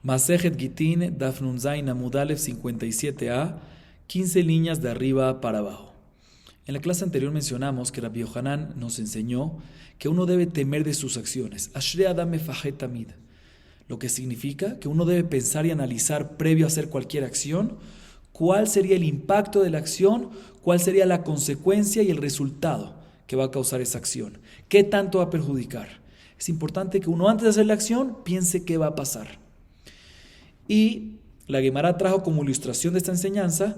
Masejet Gitin, Daf Nun Zain Amud Aleph 57a, 15 líneas de arriba para abajo. En la clase anterior mencionamos que Rabbi Yohanan nos enseñó que uno debe temer de sus acciones. Ashrei Adam Mefahet Tamid. Lo que significa que uno debe pensar y analizar previo a hacer cualquier acción, cuál sería el impacto de la acción, cuál sería la consecuencia y el resultado que va a causar esa acción, qué tanto va a perjudicar. Es importante que uno antes de hacer la acción piense qué va a pasar. Y la Gemara trajo como ilustración de esta enseñanza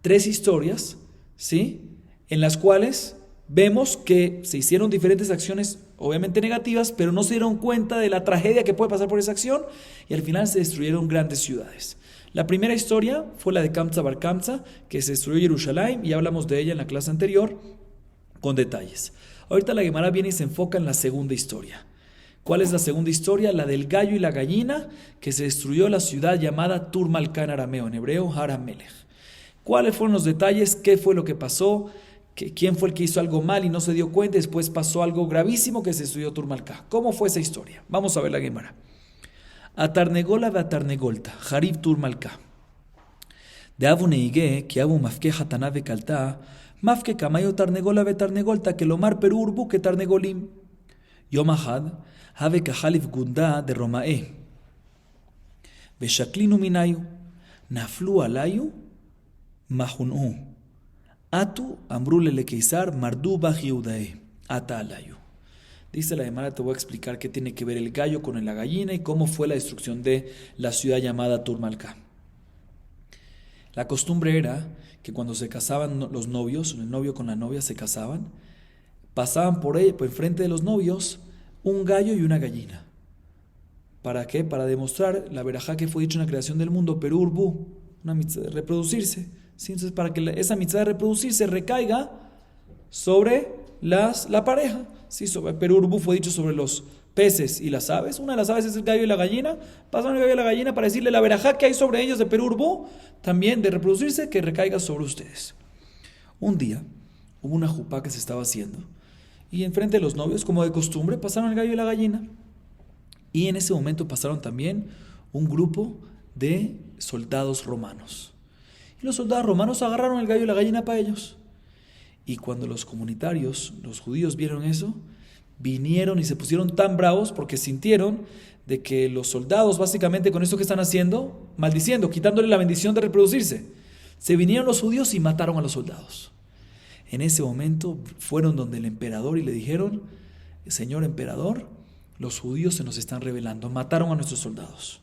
3 historias, ¿sí?, en las cuales vemos que se hicieron diferentes acciones, obviamente negativas, pero no se dieron cuenta de la tragedia que puede pasar por esa acción y al final se destruyeron grandes ciudades. La primera historia fue la de Kamsa Bar Kamsa, que se destruyó Jerusalén, y hablamos de ella en la clase anterior con detalles. Ahorita la Gemara viene y se enfoca en la segunda historia. ¿Cuál es la segunda historia? La del gallo y la gallina, que se destruyó la ciudad llamada Tur-Malká en arameo, en hebreo Har HaMelech. ¿Cuáles fueron los detalles? ¿Qué fue lo que pasó? ¿Quién fue el que hizo algo mal y no se dio cuenta? Después pasó algo gravísimo que se destruyó Tur-Malká. ¿Cómo fue esa historia? Vamos a ver la Gemara. Atarnegola ve Atarnegolta, Harib Tur-Malká. De Abu Neige, que Abu Mafke Hataná ve Kaltá, Mafke Kamayo Tarnegola ve Tarnegolta, que Lomar Perurbu que Tarnegolim. Yom Ahad, Have Kahalif Gunda de Romae. Beshaklinu Minayu, Naflu Alayu, Mahunu. Atu Ambrule le Keisar, Mardu Baj Yehudae, Ata Alayu. Dice la Gemara, te voy a explicar qué tiene que ver el gallo con la gallina y cómo fue la destrucción de la ciudad llamada Tur-Malká. La costumbre era que cuando se casaban los novios, el novio con la novia se casaban, pasaban por enfrente de los novios un gallo y una gallina. ¿Para qué? Para demostrar la verajá que fue dicho en la creación del mundo, Perú Urbu, una mitzvah de reproducirse. ¿Sí? Entonces, para que esa mitzvah de reproducirse recaiga sobre la pareja. ¿Sí? Perú Urbu fue dicho sobre los peces y las aves. Una de las aves es el gallo y la gallina. Pasaron el gallo y la gallina para decirle la verajá que hay sobre ellos de Perú Urbu, también de reproducirse, que recaiga sobre ustedes. Un día hubo una jupá que se estaba haciendo. Y enfrente de los novios, como de costumbre, pasaron el gallo y la gallina. Y en ese momento pasaron también un grupo de soldados romanos. Y los soldados romanos agarraron el gallo y la gallina para ellos. Y cuando los comunitarios, los judíos, vieron eso, vinieron y se pusieron tan bravos porque sintieron de que los soldados, básicamente con esto que están haciendo, maldiciendo, quitándole la bendición de reproducirse, se vinieron los judíos y mataron a los soldados. En ese momento fueron donde el emperador y le dijeron: Señor emperador, los judíos se nos están rebelando, mataron a nuestros soldados.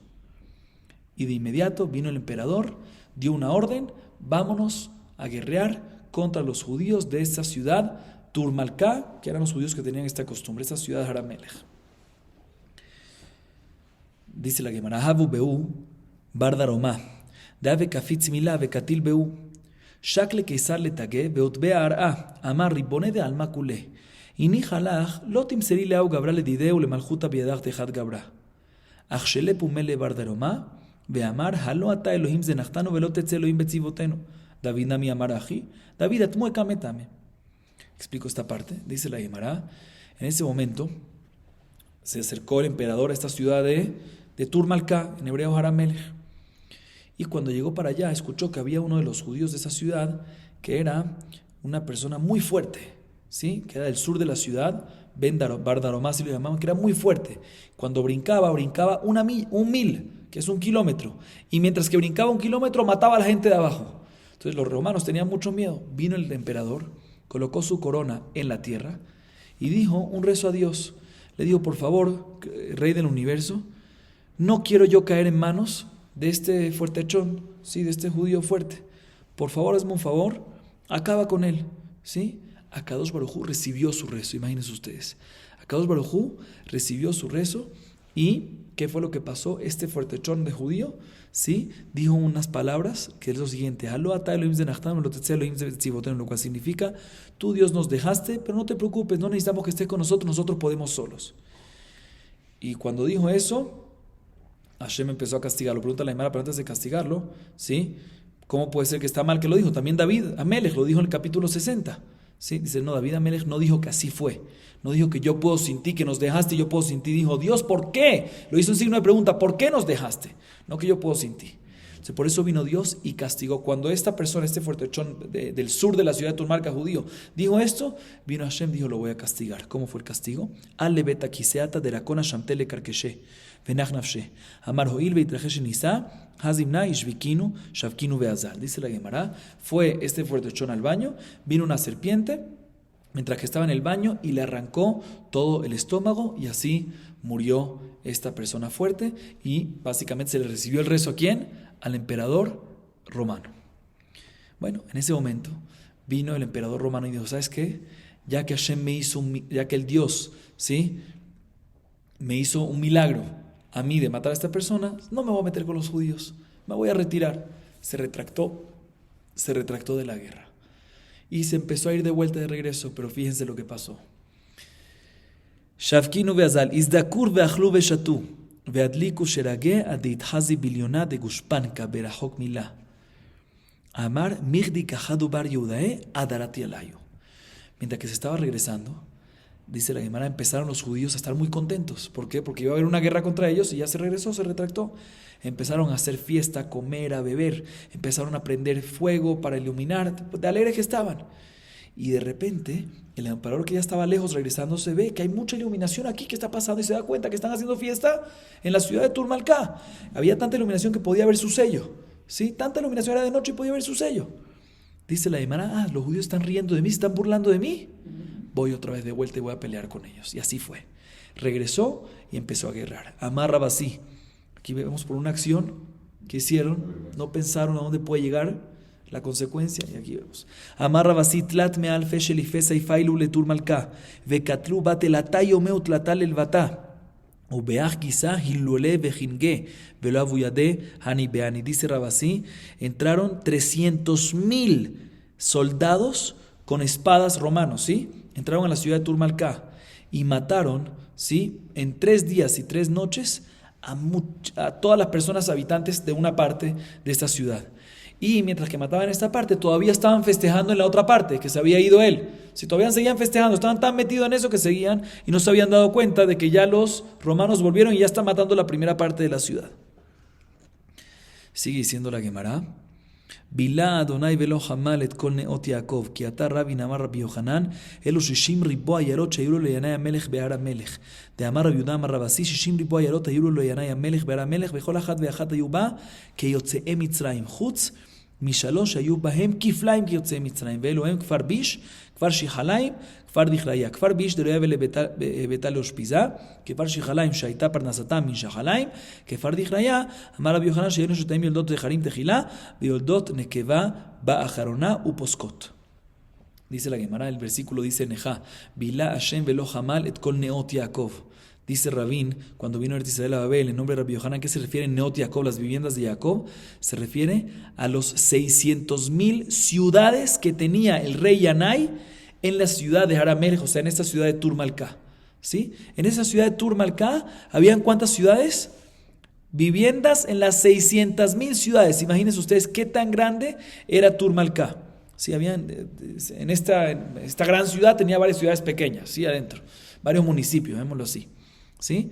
Y de inmediato vino el emperador, dio una orden: vámonos a guerrear contra los judíos de esta ciudad Tur-Malká, que eran los judíos que tenían esta costumbre, esta ciudad de Har HaMelech. Dice la Gemara: Havu Beu Bardaromá, de Ave Kafitz Milá, Vekatil Beu. Shakle Keisar le tague, beotbea ar'a, amar ribone de alma culé. Y ni jalach, lotim seri leau gabra le dideu le maljuta biedach dejad gabra. Achshele pumele bardaromá, beamar halo ata Elohim zenachtano velotetze Elohim betzivoteno. David nami amar aji, David atmue kametame. Explico esta parte. Dice la Gemara: en ese momento se acercó el emperador a esta ciudad de Tur-Malká, en hebreo Har HaMelech. Y cuando llegó para allá, escuchó que había uno de los judíos de esa ciudad que era una persona muy fuerte, ¿sí? Que era del sur de la ciudad, Bardaromá, así lo llamaban, que era muy fuerte. Cuando brincaba un mil, que es 1 kilómetro. Y mientras que brincaba 1 kilómetro, mataba a la gente de abajo. Entonces los romanos tenían mucho miedo. Vino el emperador, colocó su corona en la tierra y dijo un rezo a Dios. Le dijo: por favor, Rey del universo, no quiero yo caer en manos de este fuertechón, ¿sí?, de este judío fuerte. Por favor, hazme un favor, acaba con él, ¿sí? Akadosh Baruj Hu recibió su rezo, imagínense ustedes. Akadosh Baruj Hu recibió su rezo y ¿qué fue lo que pasó? Este fuertechón de judío, ¿sí?, dijo unas palabras que es lo siguiente: Halo ata Elohim zenachtanu velotetze Elohim betzivotenu, lo cual significa: tú, Dios, nos dejaste, pero no te preocupes, no necesitamos que estés con nosotros podemos solos. Y cuando dijo eso, Hashem empezó a castigarlo. Pregunta la Gemara, pero antes de castigarlo, ¿sí?, ¿cómo puede ser que está mal que lo dijo? También David Amelech lo dijo en el capítulo 60, ¿Sí? Dice, no, David Amelech no dijo que así fue. No dijo que yo puedo sin ti, que nos dejaste y yo puedo sin ti. Dijo, Dios, ¿por qué? Lo hizo un signo de pregunta, ¿por qué nos dejaste? No que yo puedo sin ti. Entonces, por eso vino Dios y castigó. Cuando esta persona, este fuertechón del sur de la ciudad de Turmalca, judío, dijo esto, vino Hashem, dijo, lo voy a castigar. ¿Cómo fue el castigo? Ale beta kiseata deracona shamtele karkeshe venach nafshe amar hoil veitrajesh nisa hazimna ishvikinu shavkinu beazar. Dice la Gemara, fue este fuertechón al baño, vino una serpiente mientras que estaba en el baño y le arrancó todo el estómago y así murió esta persona fuerte y básicamente se le recibió el rezo ¿a quién? Al emperador romano. Bueno, en ese momento vino el emperador romano y dijo, ¿sabes qué? Ya que Hashem ya que el Dios, ¿sí? me hizo un milagro a mí de matar a esta persona, no me voy a meter con los judíos, me voy a retirar. Se retractó de la guerra y se empezó a ir de vuelta de regreso, pero fíjense lo que pasó. Shavkinu veazal, izdakur veachlu veshatu, veadliku sherage adithazi biliona de gushpanka berahok milá. Amar mirdi kahadu bar Yehudae adarati alayo. Mientras que se estaba regresando, dice la Gemara, empezaron los judíos a estar muy contentos. ¿Por qué? Porque iba a haber una guerra contra ellos y ya se regresó, se retractó. Empezaron a hacer fiesta, a comer, a beber. Empezaron a prender fuego para iluminar, de alegres que estaban. Y de repente, el emperador que ya estaba lejos regresándose ve que hay mucha iluminación aquí, ¿qué está pasando? Y se da cuenta que están haciendo fiesta en la ciudad de Turmalcá. Había tanta iluminación que podía ver su sello. ¿Sí? Tanta iluminación, era de noche y podía ver su sello. Dice la Gemara, los judíos están riendo de mí, están burlando de mí. Voy otra vez de vuelta y voy a pelear con ellos. Y así fue. Regresó y empezó a guerrar. Amar Rabasí. Aquí vemos por una acción que hicieron, no pensaron a dónde puede llegar la consecuencia, y aquí vemos. Amar Rabasí tlat me'al fe shelifesa y failu le turmalka vekatlu batelatay omeu tlatal el batá. Dice Rabasí, entraron 300,000 soldados con espadas romanos, ¿sí? Entraron a la ciudad de Turmalcá y mataron, ¿sí? En 3 días y 3 noches a todas las personas habitantes de una parte de esta ciudad. Y mientras que mataban en esta parte, todavía estaban festejando en la otra parte, que se había ido él. Si todavía seguían festejando, estaban tan metidos en eso que seguían y no se habían dado cuenta de que ya los romanos volvieron y ya están matando la primera parte de la ciudad. Sigue diciendo la Gemara. Bilá Adonai velo hamal et kol neot Yaakov, ki ata Rabbi namar Rabbi Yohanan, elu shishim ribo ayarot shayuru lo yanai amelech be'ar amelech. De amar Rabbi Yehuda amar Rabasi, shishim ribo ayarot ayuru lo yanai amelech be'ar amelech, bechol achat ve'achat ayuba, ke yotze'e Mitzrayim. Chutz משלוש היו בהם כפליים כיוצאי מצרים, ואלו הם כפר ביש, כפר שיחליים, כפר דכליה. כפר ביש דלויה ולביתה לאושפיזה, כפר שיחליים שהייתה פרנסתם מן שחליים, כפר דכליה, אמר רבי יוחנן שהיו נשותיהם יולדות זכרים תחילה, ויולדות נקבה באחרונה ופוסקות. Dice la Gemara, el versículo dice Nejá, Bilá Hashem velo hamal et kol neot Yaakov. Dice Rabín, cuando vino Eretz Israel a Babel, en nombre de Rabbi Yohanan, ¿qué se refiere en Neot Yaakov, las viviendas de Jacob? Se refiere a los 600,000 ciudades que tenía el rey Yanai en la ciudad de Haramelech, o sea, en esta ciudad de Turmalcá. ¿Sí? En esa ciudad de Turmalcá, ¿habían cuántas ciudades? Viviendas en las 600,000 ciudades. Imagínense ustedes qué tan grande era Turmalcá. Sí, en esta gran ciudad tenía varias ciudades pequeñas, ¿sí? Adentro, varios municipios, vémoslo así. ¿Sí?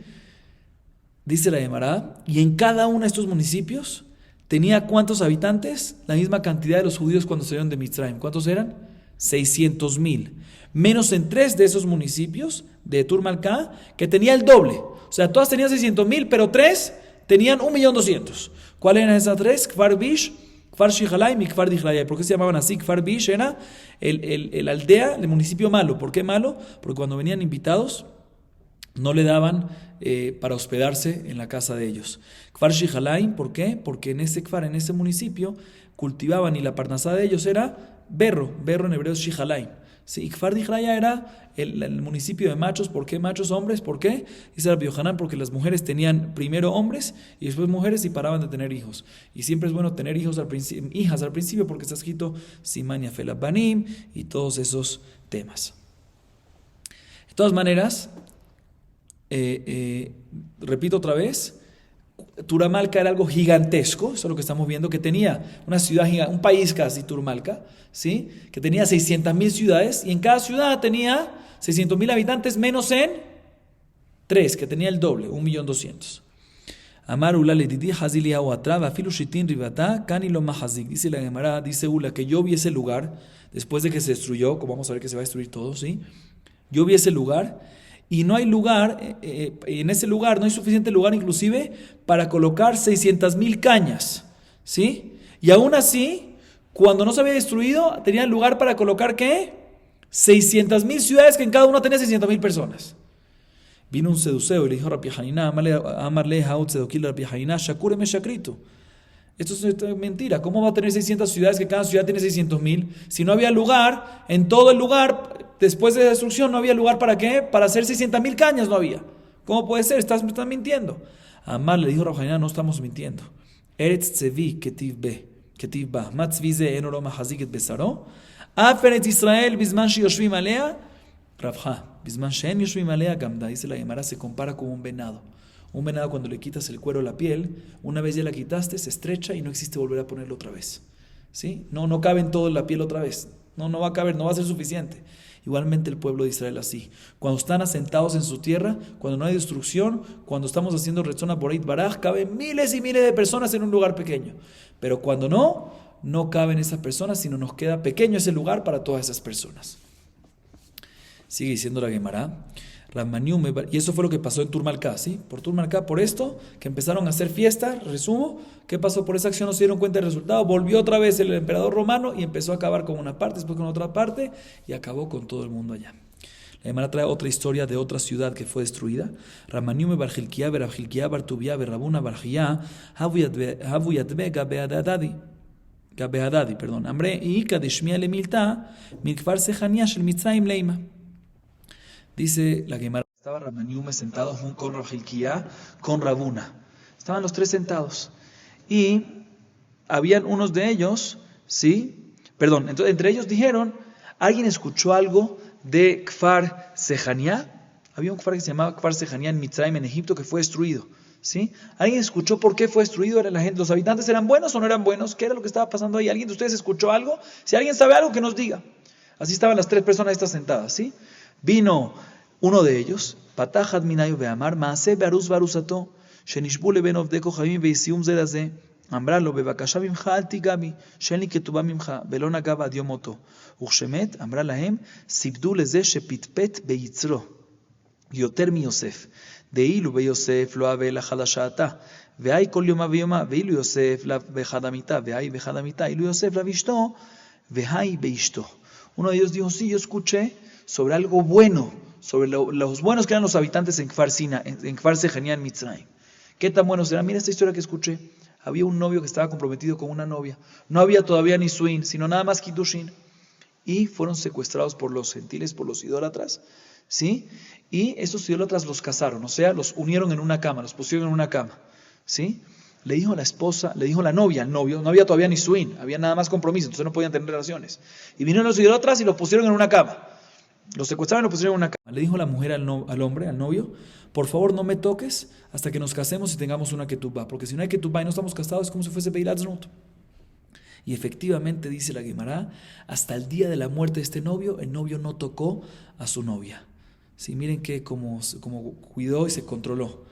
Dice la Gemara, y en cada uno de estos municipios tenía ¿cuántos habitantes? La misma cantidad de los judíos cuando salieron de Mitzrayim. ¿Cuántos eran? 600,000. Menos en 3 de esos municipios de Turmalcá, que tenía el doble. O sea, todas tenían 600,000, pero 3 tenían 1,200,000. ¿Cuáles eran esas 3? Kfar Bish, Kfar Shihalaim y Kfar Dichlaya. ¿Por qué se llamaban así? Kfar Bish era el aldea, el municipio malo. ¿Por qué malo? Porque cuando venían invitados no le daban para hospedarse en la casa de ellos. Kfar Shihalaim, ¿por qué? Porque en ese Kfar, en ese municipio, cultivaban y la parnasá de ellos era berro en hebreo es Shihalaim. Sí, y Kfar Dichlaya era el municipio de machos. ¿Por qué machos, hombres? ¿Por qué? Dice Rabbi Yohanan, porque las mujeres tenían primero hombres y después mujeres y paraban de tener hijos. Y siempre es bueno tener hijas al principio porque está escrito Siman Yafel Banim y todos esos temas. De todas maneras, repito otra vez, Turmalca era algo gigantesco, eso es lo que estamos viendo, que tenía una ciudad gigante, un país casi, Turmalca, ¿sí? Que tenía 600.000 ciudades y en cada ciudad tenía 600.000 habitantes menos en 3, que tenía el doble, 1.200.000. Amar Ula le didi hazili atrava afilu shitin ribata kani lo mahazik. Dice la Gemara, dice Ula, que yo vi ese lugar después de que se destruyó, como vamos a ver que se va a destruir todo, ¿sí? Yo vi ese lugar y no hay lugar, en ese lugar no hay suficiente lugar inclusive para colocar 600.000 cañas, ¿sí? Y aún así, cuando no se había destruido, tenía lugar para colocar ¿qué? 600.000 ciudades que en cada una tenía 600.000 personas. Vino un seduceo y le dijo a Rabbi Hanina, amarle haut sedokil Rabbi Hanina, shakure me shakrito. Esto es mentira. ¿Cómo va a tener 600 ciudades que cada ciudad tiene 600.000? Si no había lugar, en todo el lugar, después de la destrucción, no había lugar para qué? Para hacer 600.000 cañas no había. ¿Cómo puede ser? Estás mintiendo. Amar le dijo a Rabbi Hanina, no estamos mintiendo. Eretz tzevi ketiv ba, matzvi ze enoro mahaziket besaro, aferetz Israel bizman shiyoshvim alea, Rabja, Bisman Shen Yoshvim Alea Gamda, dice la Gemara, se compara con un venado. Un venado cuando le quitas el cuero o la piel, una vez ya la quitaste, se estrecha y no existe volver a ponerlo otra vez. ¿Sí? No cabe en todo en la piel otra vez. No va a caber, no va a ser suficiente. Igualmente el pueblo de Israel así. Cuando están asentados en su tierra, cuando no hay destrucción, cuando estamos haciendo Retzon Boreit Baraj, caben miles y miles de personas en un lugar pequeño. Pero cuando no caben esas personas, sino nos queda pequeño ese lugar para todas esas personas. Sigue diciendo la Gemara, y eso fue lo que pasó en Turmalca, ¿sí? Por Turmalca, por esto, que empezaron a hacer fiesta, resumo, ¿qué pasó por esa acción? No se dieron cuenta del resultado, volvió otra vez el emperador romano y empezó a acabar con una parte, después con otra parte, y acabó con todo el mundo allá. La Gemara trae otra historia de otra ciudad que fue destruida. Ramaniume Barjilquía, Berajilquía, Bartubia, Berrabuna, Barjía, Havuyatbe, Gabeadadi. Perdón. Ambre, y Kadeshmia le milta, Mikfar Sejania, Shel Mitzrayim Leima. Dice la Gemara, estaba Ramaniume sentado con Rajilquía, con Rabuna. Estaban los tres sentados. Y habían unos de ellos, ¿sí? Perdón, entonces entre ellos dijeron, ¿alguien escuchó algo de Kfar Sejania? Había un Kfar que se llamaba Kfar Sejania en Mitzrayim, en Egipto, que fue destruido, ¿sí? ¿Alguien escuchó por qué fue destruido? ¿Era la gente, los habitantes eran buenos o no eran buenos? ¿Qué era lo que estaba pasando ahí? ¿Alguien de ustedes escuchó algo? Si alguien sabe algo, que nos diga. Así estaban las tres personas estas sentadas, ¿sí? Vino uno de ellos, Patahad Minayu Beamar, Maase Bearuz Barusato, Shenishbule Ben Ovdeko Javim Veisium Zeraze, Ambralo Bebakasha Mimcha Altigabi, Shenli Ketuba Mimcha, Belona Gaba Diomoto, Urshemet, Ambralahem, Sibdu Leze Shepitpet Beitzro, Yoter mi Yosef, Deilu Be Yosef, Loave la Hadashata, Veai Kol Yoma Veyoma, Veilu Yosef la Bejadamita, Veai Bejadamita, Ilu Yosef la Vishto, Veai Beishto. Uno de ellos dijo, sí, yo escuché sobre algo bueno, sobre los buenos que eran los habitantes en Kfar Sejania en Mitzrayim. ¿Qué tan buenos eran? Mira esta historia que escuché. Había un novio que estaba comprometido con una novia. No había todavía ni Suin, sino nada más Kiddushin. Y fueron secuestrados por los gentiles, por los idólatras, ¿sí? Y esos idólatras los casaron, o sea, los unieron en una cama, los pusieron en una cama, ¿sí? Le dijo la esposa, le dijo la novia al novio, no había todavía ni Suin, había nada más compromiso, entonces no podían tener relaciones. Y vinieron los idólatras y los pusieron en una cama. Los secuestraron y los pusieron en una cama. Le dijo la mujer al hombre, al novio, por favor no me toques hasta que nos casemos y tengamos una ketubá, porque si no hay ketubá y no estamos casados es como si fuese Beilat Znut. Y efectivamente, dice la Gemara, hasta el día de la muerte de este novio, el novio no tocó a su novia. Sí, miren que como cuidó y se controló.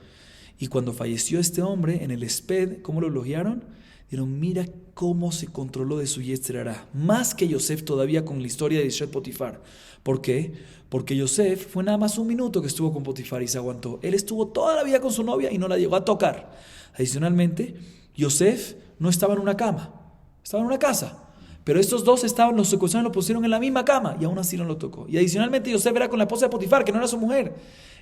Y cuando falleció este hombre en el Esped, ¿cómo lo elogiaron? Dijeron, mira cómo se controló de su Yetzer Hará. Más que Yosef todavía con la historia de Ishet Potifar. ¿Por qué? Porque Yosef fue nada más un minuto que estuvo con Potifar y se aguantó. Él estuvo toda la vida con su novia y no la llegó a tocar. Adicionalmente, Yosef no estaba en una cama, estaba en una casa. Pero estos dos los secuestraron y lo pusieron en la misma cama y aún así no lo tocó. Y adicionalmente Yosef era con la esposa de Potifar, que no era su mujer.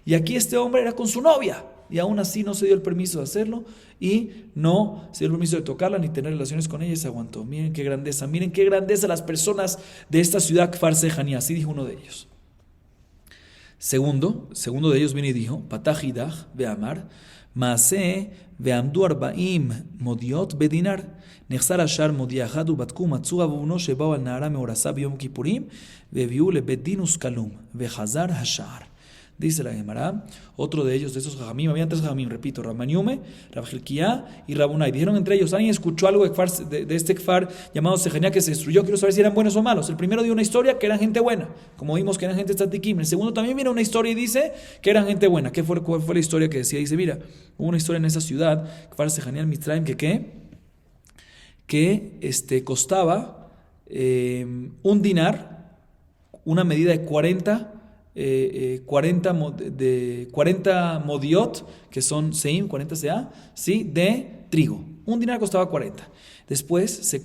Y aquí este hombre era con su novia y aún así no se dio el permiso de hacerlo y no se dio el permiso de tocarla ni tener relaciones con ella y se aguantó. Miren qué grandeza las personas de esta ciudad Kfar Sejania, así dijo uno de ellos. Segundo de ellos viene y dijo, Patahidach ve'amar, Maase ve'amdu arbaim modiot bedinar, Nechsar ashar modiachad ubatku matzu avuno shebao al nahara meorasa biyom kippurim, ve'viu lebedin uskalum, ve'chazar hashar. Dice la Gemara, otro de ellos, de esos jajamim, habían 3 jajamim, repito, Rabmaniume, Rabjelquía y Rabunai. Dijeron entre ellos, ¿alguien escuchó algo de este kfar llamado Sejania que se destruyó? Quiero saber si eran buenos o malos. El primero dio una historia que eran gente buena, como vimos que eran gente tzadikim. El segundo también viene una historia y dice que eran gente buena. ¿Cuál fue la historia que decía? Dice, mira, hubo una historia en esa ciudad, kfar Sejania al Mitzrayim, que costaba un dinar, una medida de 40 modiot, que son seim, 40 CA, ¿sí? De trigo. Un dinar costaba 40. Después se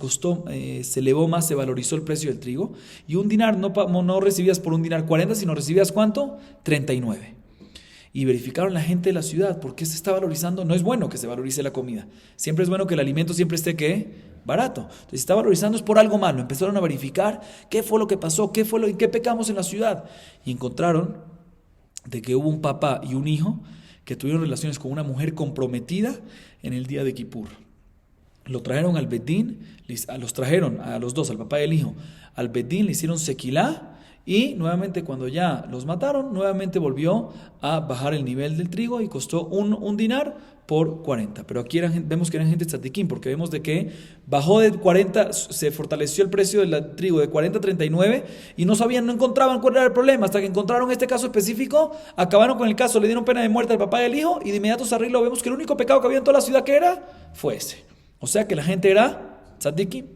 elevó más, se valorizó el precio del trigo, y un dinar no recibías por un dinar 40, sino recibías ¿cuánto? 39. Y verificaron la gente de la ciudad, ¿por qué se está valorizando? No es bueno que se valorice la comida. Siempre es bueno que el alimento siempre esté, ¿qué? Barato. Entonces, si está valorizando es por algo malo. Empezaron a verificar qué fue lo que pasó, en qué pecamos en la ciudad. Y encontraron de que hubo un papá y un hijo que tuvieron relaciones con una mujer comprometida en el día de Kippur. Lo trajeron al Bedín, los trajeron a los dos, al papá y al hijo, al Bedín, le hicieron sequilá. Y nuevamente cuando ya los mataron, nuevamente volvió a bajar el nivel del trigo y costó un dinar por 40. Pero aquí vemos que eran gente tzadikim, porque vemos de que bajó de 40, se fortaleció el precio del trigo de 40 a 39 y no encontraban cuál era el problema. Hasta que encontraron este caso específico, acabaron con el caso, le dieron pena de muerte al papá y al hijo y de inmediato se arregló. Vemos que el único pecado que había en toda la ciudad que era, fue ese. O sea que la gente era tzadikim.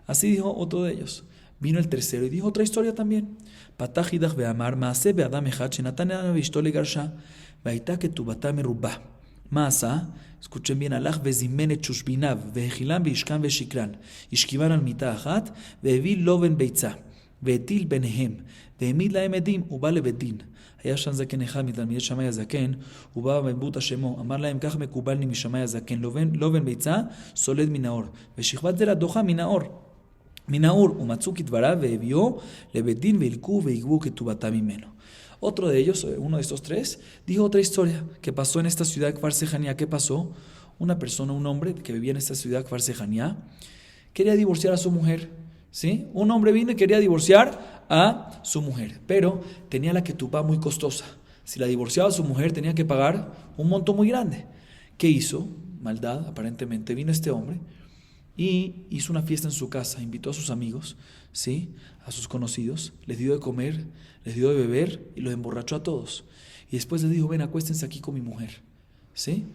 Así dijo otro de ellos. Vino el tercero y dijo otra historia también. Patajidach beamar maase beadam echad shenatan vishto legarsha vaita ketubata merubah. Maasa, escuchen bien, alach vezimen et shushbinav vehechilam veishkan veshikran ishkivan al mita achat vehevi loven beitza vehetil benehem והעמיד להם עדים, ובא לבית דין. היה שם זקן אחד מתלמידי שמאי הזקן, ובא בן בוטה שמו, אמר להם, כך מקובלני משמאי הזקן, לובן ביצה, סולד מן האור, ושכבת זרע דוחה מן האור. מן האור, ומצאו כדבריו, והביאו לבית דין, והלקו ויגבו כתובתם ממנו. Otro de ellos, uno de estos 3, dijo otra historia que pasó en esta ciudad Kfar Sejania. ¿Qué pasó? Una persona, un hombre que vivía en esta ciudad Kfar Sejania, quería divorciar a su mujer. ¿Sí? Un hombre vino y quería divorciar a su mujer, pero tenía la ketubá muy costosa. Si la divorciaba a su mujer tenía que pagar un monto muy grande. ¿Qué hizo? Maldad, aparentemente. Vino este hombre y hizo una fiesta en su casa, invitó a sus amigos, ¿sí? A sus conocidos, les dio de comer, les dio de beber y los emborrachó a todos. Y después les dijo, ven, acuéstense aquí con mi mujer, ¿sí?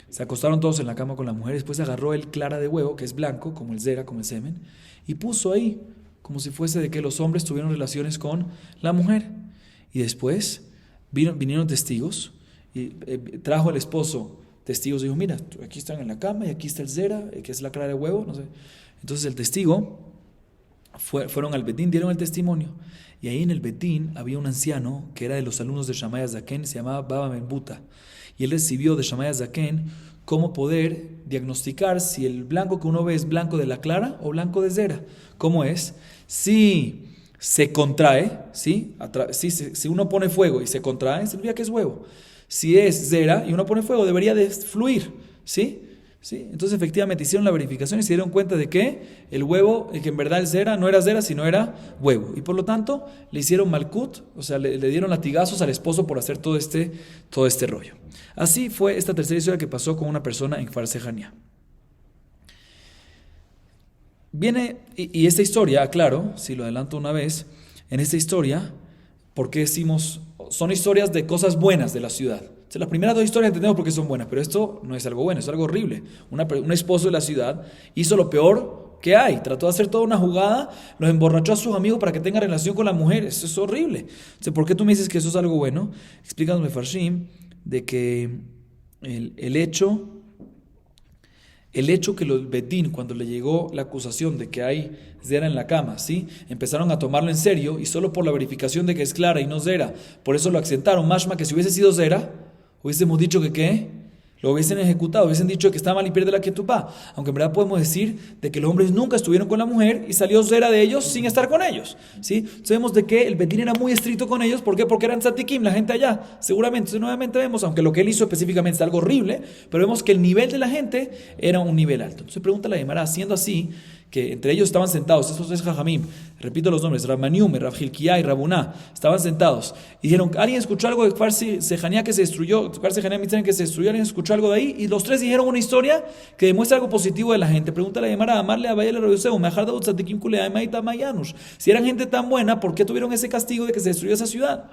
Se acostaron todos en la cama con la mujer. Después agarró el clara de huevo, que es blanco, como el zera, como el semen, y puso ahí, como si fuese de que los hombres tuvieron relaciones con la mujer. Y después vinieron testigos, y trajo el esposo testigos, y dijo, mira, aquí están en la cama, y aquí está el zera, que es la clara de huevo, no sé. Entonces el testigo, fueron al Betín, dieron el testimonio, y ahí en el Betín había un anciano, que era de los alumnos de Shammai Azaken, se llamaba Baba Menbuta, y él recibió de Shammai Azaken cómo poder diagnosticar si el blanco que uno ve es blanco de la clara o blanco de zera. ¿Cómo es? Si se contrae, ¿sí? Si uno pone fuego y se contrae, significa que es huevo. Si es zera y uno pone fuego, debería de fluir, ¿sí? ¿Sí? Entonces efectivamente hicieron la verificación y se dieron cuenta de que el huevo, que en verdad el zera no era zera, sino era huevo. Y por lo tanto le hicieron malkut, o sea, le dieron latigazos al esposo por hacer todo este rollo. Así fue esta tercera historia que pasó con una persona en Kfar Sejania. Viene, y esta historia, aclaro, si lo adelanto una vez, en esta historia, ¿por qué decimos? Son historias de cosas buenas de la ciudad. O sea, las primeras 2 historias entendemos por qué son buenas, pero esto no es algo bueno, es algo horrible. Un esposo de la ciudad hizo lo peor que hay, trató de hacer toda una jugada, los emborrachó a sus amigos para que tengan relación con la mujer. Eso es horrible. O sea, ¿por qué tú me dices que eso es algo bueno? Explícanos, Farshim, de que el hecho que los Betín, cuando le llegó la acusación de que hay zera en la cama, ¿sí? Empezaron a tomarlo en serio, y solo por la verificación de que es clara y no zera, por eso lo acentaron. Mashma, que si hubiese sido zera, hubiésemos dicho que ¿qué? Lo hubiesen ejecutado, hubiesen dicho que está mal y pierde la ketubá. Aunque en verdad podemos decir de que los hombres nunca estuvieron con la mujer y salió zera de ellos sin estar con ellos, ¿sí? Sabemos de que el Betín era muy estricto con ellos. ¿Por qué? Porque eran tzadikim, la gente allá, seguramente. Entonces nuevamente vemos, aunque lo que él hizo específicamente es algo horrible, pero vemos que el nivel de la gente era un nivel alto. Entonces pregunta la Gemara, siendo así, que entre ellos estaban sentados, estos tres jajamim, repito los nombres, Rab Maniume, Rab Hilkiah y Rabuná, estaban sentados. Y dijeron, ¿alguien escuchó algo de Kfar Sejanía que se destruyó? Kfar Sejanía Mitzrayim que se destruyó, ¿alguien escuchó algo de ahí? Y los tres dijeron una historia que demuestra algo positivo de la gente. Pregúntale a Gemara, amarle a Bayel Raboseu, Mejar Daud Tzadikim Kulei Maita Mayanush. Si eran gente tan buena, ¿por qué tuvieron ese castigo de que se destruyó esa ciudad?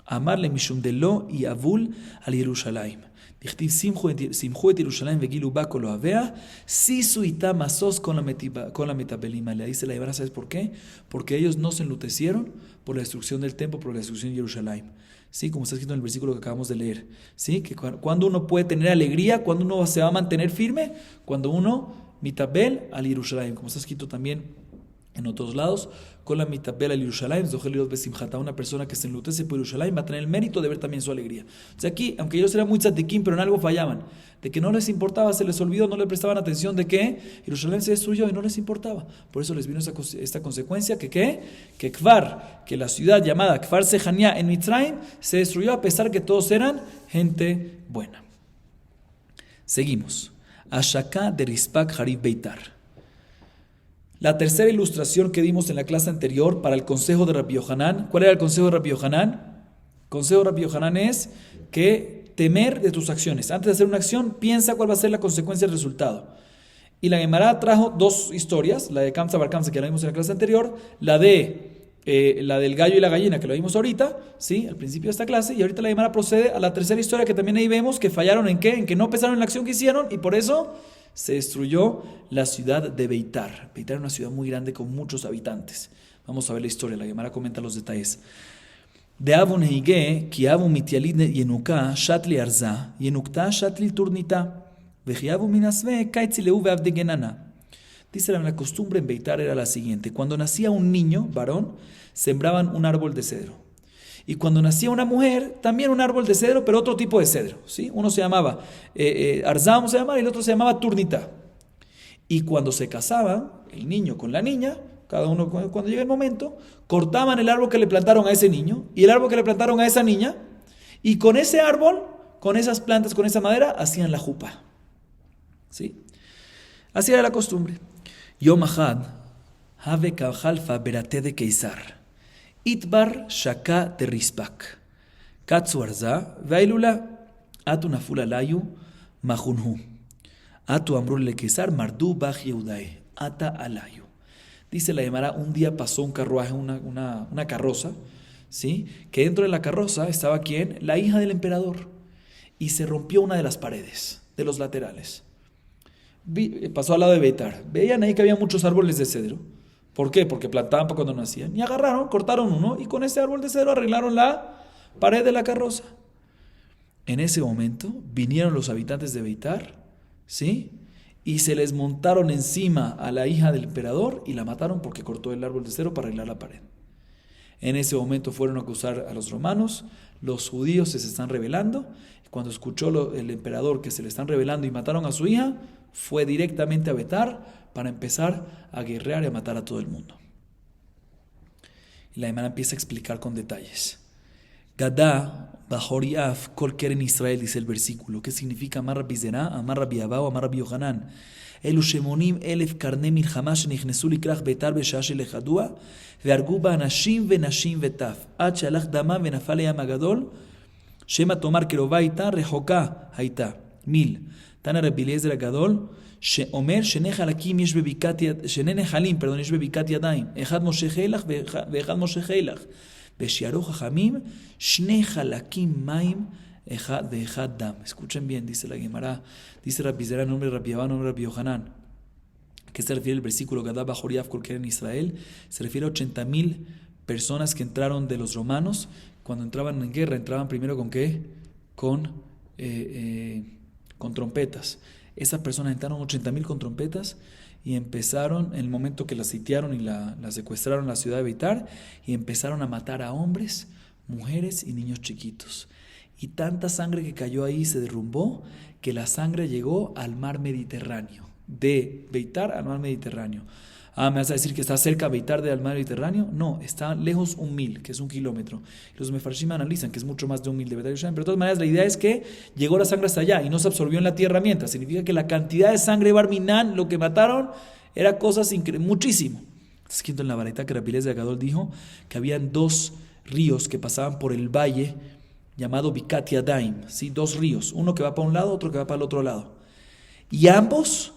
Amarle Mishum Delo y Abul al Yerushalayim. Dichtiv Simchu et Yerushalayim vegilu ba kol ohavea, sisu itam asos con la metabelim alea. Dice la Gemara, ¿sabes por qué? Porque ellos no se enlutecieron por la destrucción del templo, por la destrucción de Yerushalayim. ¿Sí? Como está escrito en el versículo que acabamos de leer. ¿Sí? Que cuando uno puede tener alegría, cuando uno se va a mantener firme, cuando uno mitabel al Yerushalayim, como está escrito también en otros lados, con la mitabel al Yerushalayim, una persona que se enlutece por Yerushalayim va a tener el mérito de ver también su alegría. O sea, aquí, aunque ellos eran muy tzadikim, pero en algo fallaban, de que no les importaba, se les olvidó, no le prestaban atención de que Yerushalayim se destruyó y no les importaba. Por eso les vino esta consecuencia, que Kfar, que la ciudad llamada Kfar Sejanía en Mitzrayim, se destruyó a pesar que todos eran gente buena. Seguimos. Ashaka de Rispak Harif Beitar. La tercera ilustración que dimos en la clase anterior para el consejo de Rabbi Yohanan. ¿Cuál era el consejo de Rabbi Yohanan? El consejo de Rabbi Yohanan es que temer de tus acciones. Antes de hacer una acción, piensa cuál va a ser la consecuencia del resultado. Y la Gemara trajo dos historias, la de Kamsa Bar Kamsa que la vimos en la clase anterior, la del gallo y la gallina que lo vimos ahorita, ¿sí? Al principio de esta clase, y ahorita la Gemara procede a la tercera historia que también ahí vemos que fallaron en qué, en que no pensaron en la acción que hicieron y por eso se destruyó la ciudad de Beitar. Beitar era una ciudad muy grande con muchos habitantes. Vamos a ver la historia, la Gemara comenta los detalles. De Avun Heige, ki Avun mitialid yenuka, shatli arza, yenukta shatli turnita, vejiavu minasve, kaitzileu veavdegenana. Dice la costumbre en Beitar era la siguiente: cuando nacía un niño, varón, sembraban un árbol de cedro. Y cuando nacía una mujer, también un árbol de cedro, pero otro tipo de cedro, ¿sí? Uno se llamaba Arzam, se llamaba, y el otro se llamaba Turnita. Y cuando se casaban, el niño con la niña, cada uno cuando llega el momento, cortaban el árbol que le plantaron a ese niño y el árbol que le plantaron a esa niña, y con ese árbol, con esas plantas, con esa madera, hacían la jupa. ¿Sí? Así era la costumbre. Yom Ahad, Have Kavhalfa Berate de Keisar. Itbar Shaka de Rispak. Katsu Arza, Vailula, Atu Nafula Layu, Mahunhu. Atu Amrul le Keisar, Mardu Baj Yehudae, Ata Alayu. Dice la Gemara, un día pasó un carruaje, una carroza, ¿sí? Que dentro de la carroza estaba ¿quién? La hija del emperador. Y se rompió una de las paredes, de los laterales. Pasó al lado de Beitar. Veían ahí que había muchos árboles de cedro. ¿Por qué? Porque plantaban para cuando nacían. Y agarraron, cortaron uno y con ese árbol de cedro arreglaron la pared de la carroza. En ese momento vinieron los habitantes de Beitar, ¿sí? Y se les montaron encima a la hija del emperador y la mataron porque cortó el árbol de cedro para arreglar la pared. En ese momento fueron a acusar a los romanos. Los judíos se están rebelando. Cuando escuchó el emperador que se le están rebelando y mataron a su hija, fue directamente a Beitar para empezar a guerrear y a matar a todo el mundo. Y la Gemara empieza a explicar con detalles. Gadá, Bajoriaf, Kol Keren Israel, dice el versículo. ¿Qué significa Amar Rabbi Zerá, Amar Rabbi Abba o Amar Rabbi Yohanan? Elu shemonim elef karne milchama shenichnesu likrach Beitar b'shah shel-echadua ve'argu ba anashim ve'nashim ve'taf ad she'alach damam ve'nafal hayam hagadol shema tomar kerová hayta rehoká hayta mil. Tana Rabbi Eliezer Hagadol שאומר שני חלקים יש בבקעת ידיים, אחד מושך הילך ואחד מושך הילך, ושיערו חכמים שני חלקים מים ואחד דם. Escuchen bien, dice la Gemara, dice Rabbi Zerá, nombre Rabbi Abba, nombre Rabbi Yohanan. ¿Qué se refiere el versículo Gadá Bajoriaf Kol Keren en Israel? Se refiere a 80,000 personas que entraron de los romanos. Cuando entraban en guerra, entraban primero ¿con qué? Con trompetas. Esas personas entraron 80,000 con trompetas y empezaron, en el momento que la sitiaron y la secuestraron en la ciudad de Beitar, y empezaron a matar a hombres, mujeres y niños chiquitos. Y tanta sangre que cayó ahí se derrumbó que la sangre llegó al mar Mediterráneo, de Beitar al mar Mediterráneo. ¿Me vas a decir que está cerca Beitar del mar Mediterráneo? No, está lejos 1,000, que es 1 kilómetro. Los mefarshim analizan que es mucho más de 1,000 de Beitar y Yerushalayim, pero de todas maneras la idea es que llegó la sangre hasta allá y no se absorbió en la tierra mientras. Significa que la cantidad de sangre Barminan, lo que mataron, Era cosas increíbles, muchísimo. Está escrito en la Baraita que Rabbi Eliezer Gadol dijo que habían dos ríos que pasaban por el valle llamado Bikat Yadayim, ¿sí? Dos ríos, uno que va para un lado, otro que va para el otro lado. Y ambos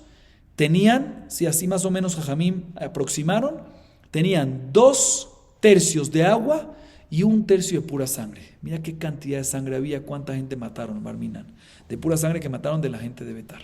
tenían, si así más o menos Jajamim aproximaron, tenían 2/3 de agua y 1/3 de pura sangre. Mira qué cantidad de sangre había, cuánta gente mataron, Barminan. De pura sangre que mataron de la gente de Betar.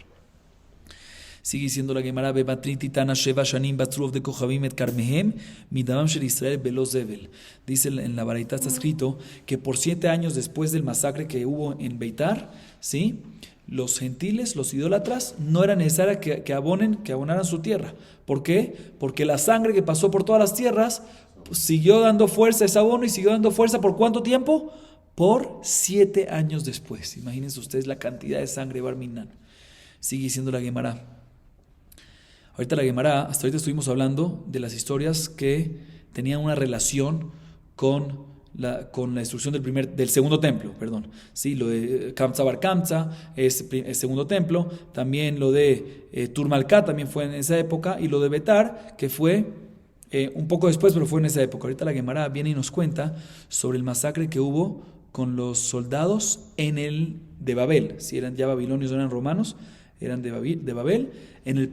Sigue diciendo la Gemara, Bebatrin Titana Sheva Shanim Batzruf de Kohabim et Karmehem, Midamam Shel Israel Belo Zevel. Dice en la Baraita, está escrito que por 7 años después del masacre que hubo en Beitar, ¿sí?, los gentiles, los idólatras, no era necesario que abonaran su tierra. ¿Por qué? Porque la sangre que pasó por todas las tierras pues, siguió dando fuerza a ese abono y siguió dando fuerza ¿por cuánto tiempo? Por 7 años después. Imagínense ustedes la cantidad de sangre Barminan. Sigue diciendo la Gemara. Ahorita la Gemara, hasta ahorita estuvimos hablando de las historias que tenían una relación con la destrucción del segundo templo, perdón. Sí, lo de Kamsa Bar Kamsa es el segundo templo, también lo de Turmalká también fue en esa época, y lo de Betar, que fue un poco después, pero fue en esa época. Ahorita la Gemara viene y nos cuenta sobre el masacre que hubo con los soldados de Babel, si eran ya babilonios o eran romanos, eran de Babel, en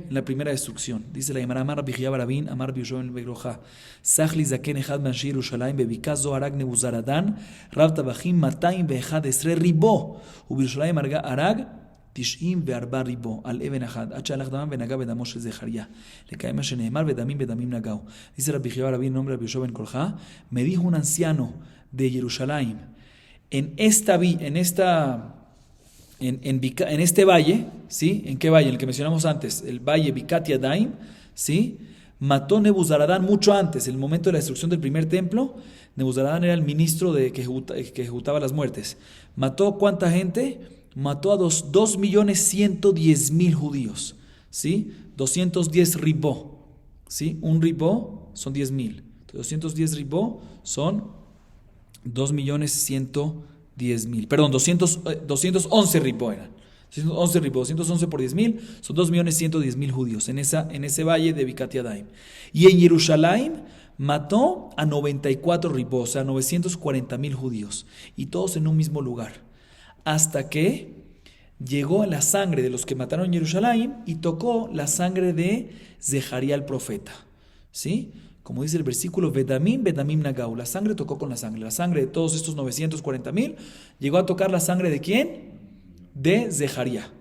la primera destrucción. Dice la Gemara, Amar Rabbi Jia Barabin, Amar Rabbi Yoshua ben Begroja, Sachli Zaken Echad Manshi Yerushalayim, Bebikaz Zoharag Nebuzaradan, Rav Tabachim 211 ribo, Ubirushalayim Arag 94 ribo, al Eben Achad, Hach Alach Damam Benagá Bedamo Shel Zecharia, Lekaim Hashem Nehemar Bedamim Nagau. Dice Rabbi Jia Barabin, nombre Rabbi Yoshua ben Korja, me dijo un anciano de Jerusalén, en este valle, ¿sí? ¿En qué valle? El que mencionamos antes, el valle Bikat Yadayim, ¿sí? Mató Nebuzaradán mucho antes, en el momento de la destrucción del primer templo. Nebuzaradán era el ministro que ejecutaba las muertes. ¿Mató cuánta gente? Mató a 2.110.000 judíos, ¿sí? 210 ribó, ¿sí? Un ribó son 10.000. 210 ribó son 2.110.000. Perdón, 211 ribó eran. 211 ribó, 211 por 10.000 son 2.110.000 judíos en ese valle de Bikat Yadayim. Y en Jerusalén mató a 94 ribó, o sea, 940.000 judíos. Y todos en un mismo lugar. Hasta que llegó la sangre de los que mataron en Jerusalén y tocó la sangre de Zeharía el profeta. ¿Sí? Como dice el versículo, Bedamim Nagau, la sangre tocó con la sangre de todos estos 940.000, llegó a tocar la sangre de ¿quién? De Zeharía.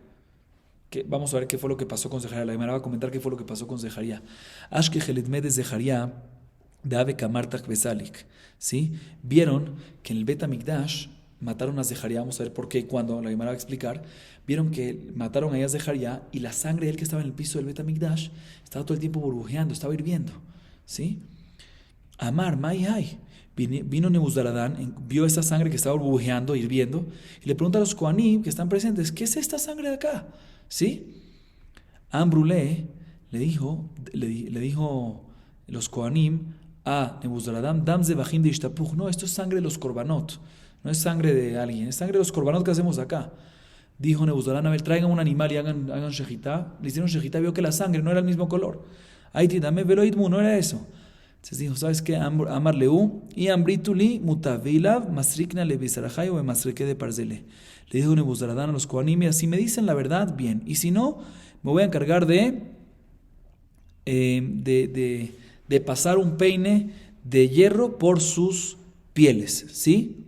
Vamos a ver qué fue lo que pasó con Zeharía. La Gemara va a comentar qué fue lo que pasó con Zeharía. Ashke Helidme de Zeharía, de Ave Kamartak Besalik. ¿Sí? Vieron que en el Bet HaMikdash mataron a Zeharía. Vamos a ver por qué y cuándo. La Gemara va a explicar. Vieron que mataron a Zeharía y la sangre de él que estaba en el piso del Bet HaMikdash estaba todo el tiempo burbujeando, estaba hirviendo. ¿Sí? Amar, Mai, vino Nebuzaradán, vio esa sangre que estaba burbujeando, hirviendo, y le pregunta a los Kohanim que están presentes, ¿qué es esta sangre de acá? ¿Sí? Ambrulé le dijo los Kohanim a Nebuzaradán, Dam Zebachim de Ishtapuch, no, esto es sangre de los korbanot, no es sangre de alguien, es sangre de los korbanot que hacemos acá. Dijo Nebuzaradán, a ver, traigan un animal y hagan shejitá. Le hicieron shejitá, vio que la sangre no era el mismo color. Aiti dame veloidmu, no era eso. Entonces dijo, ¿sabes qué? Amar leu y ambrituli mutavilav masrikna le bisarajay o masreke de parzele. Le dijo Nebuzaradán a los Kohanim, si me dicen la verdad, bien. Y si no, me voy a encargar de pasar un peine de hierro por sus pieles, ¿sí?